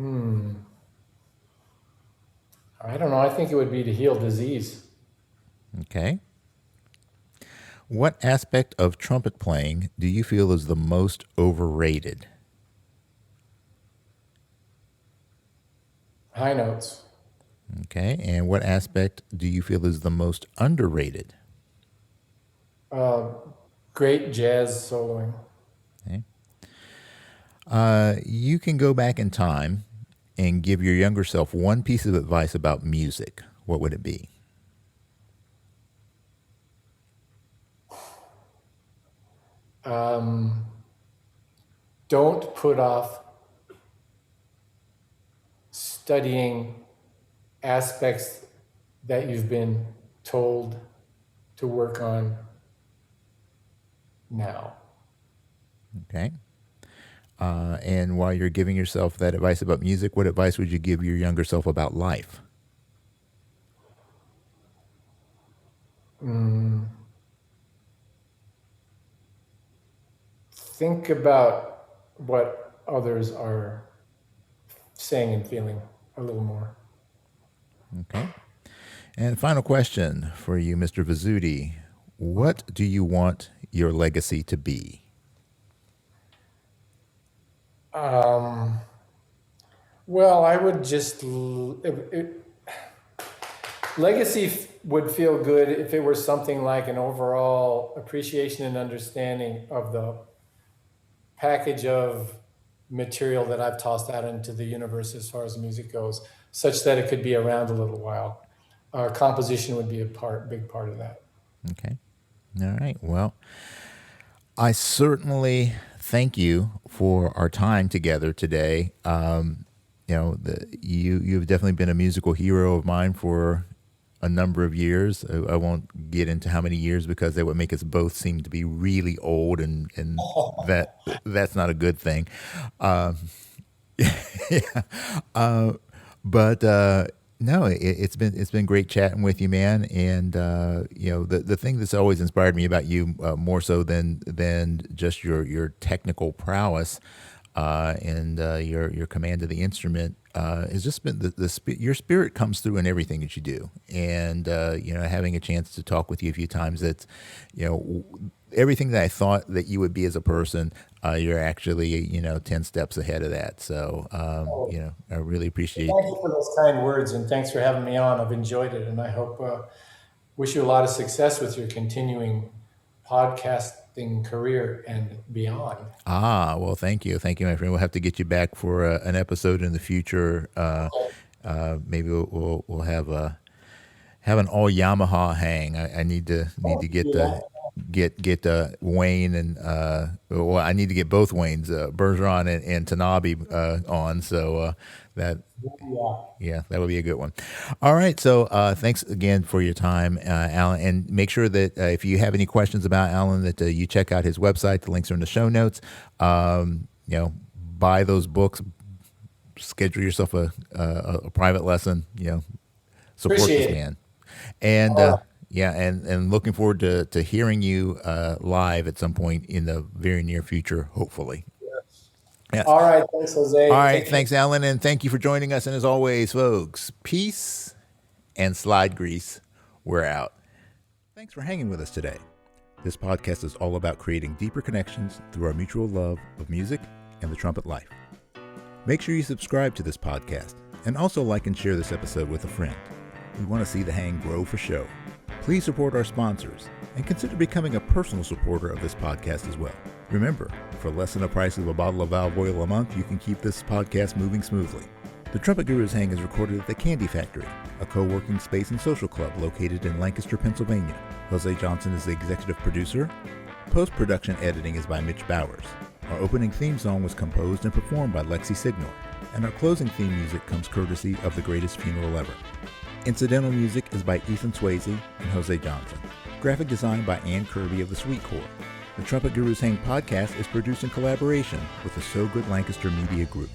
I don't know. I think it would be to heal disease. Okay. What aspect of trumpet playing do you feel is the most overrated? High notes. Okay. And what aspect do you feel is the most underrated? Great jazz soloing. Okay. You can go back in time and give your younger self one piece of advice about music. What would it be? Don't put off studying aspects that you've been told to work on now. Okay. And while you're giving yourself that advice about music, what advice would you give your younger self about life? Think about what others are saying and feeling a little more. Okay. And final question for you, Mr. Vizzutti. What do you want your legacy to be? Well, I would just legacy would feel good if it were something like an overall appreciation and understanding of the package of material that I've tossed out into the universe as far as music goes, such that it could be around a little while. Composition would be a big part of that. Okay. All right. Well, I certainly thank you for our time together today. You've definitely been a musical hero of mine for a number of years. I won't get into how many years because that would make us both seem to be really old, and that's not a good thing. Yeah. But no, it's been great chatting with you, man. And the thing that's always inspired me about you, more so than just your technical prowess, and your command of the instrument, has just been your spirit comes through in everything that you do. And having a chance to talk with you a few times, that's everything that I thought that you would be as a person, you're actually 10 steps ahead of that. So I really appreciate. Thank you for those kind words, and thanks for having me on. I've enjoyed it, and I hope wish you a lot of success with your continuing podcasting career and beyond. Well, thank you, my friend. We'll have to get you back for an episode in the future. Maybe we'll have an all Yamaha hang. I need to get Wayne and I need to get both Waynes, Bergeron and Tanabe on. So that would be a good one. All right. So thanks again for your time, Allen, and make sure that if you have any questions about Allen, that you check out his website. The links are in the show notes. Buy those books, schedule yourself a private lesson, support Appreciate this man. And and looking forward to hearing you live at some point in the very near future, hopefully. Yes. All right. Thanks, Jose. All right. Thanks, Allen. And thank you for joining us. And as always, folks, peace and slide grease. We're out. Thanks for hanging with us today. This podcast is all about creating deeper connections through our mutual love of music and the trumpet life. Make sure you subscribe to this podcast and also like and share this episode with a friend. We want to see the hang grow for show. Please support our sponsors and consider becoming a personal supporter of this podcast as well. Remember, for less than the price of a bottle of valve oil a month, you can keep this podcast moving smoothly. The Trumpet Gurus Hang is recorded at the Candy Factory, a co-working space and social club located in Lancaster, Pennsylvania. Jose Johnson is the executive producer. Post-production editing is by Mitch Bowers. Our opening theme song was composed and performed by Lexi Signor, and our closing theme music comes courtesy of The Greatest Funeral Ever. Incidental music is by Ethan Swayze and Jose Johnson. Graphic design by Ann Kirby of the Sweet Core. The Trumpet Gurus Hang podcast is produced in collaboration with the So Good Lancaster Media Group.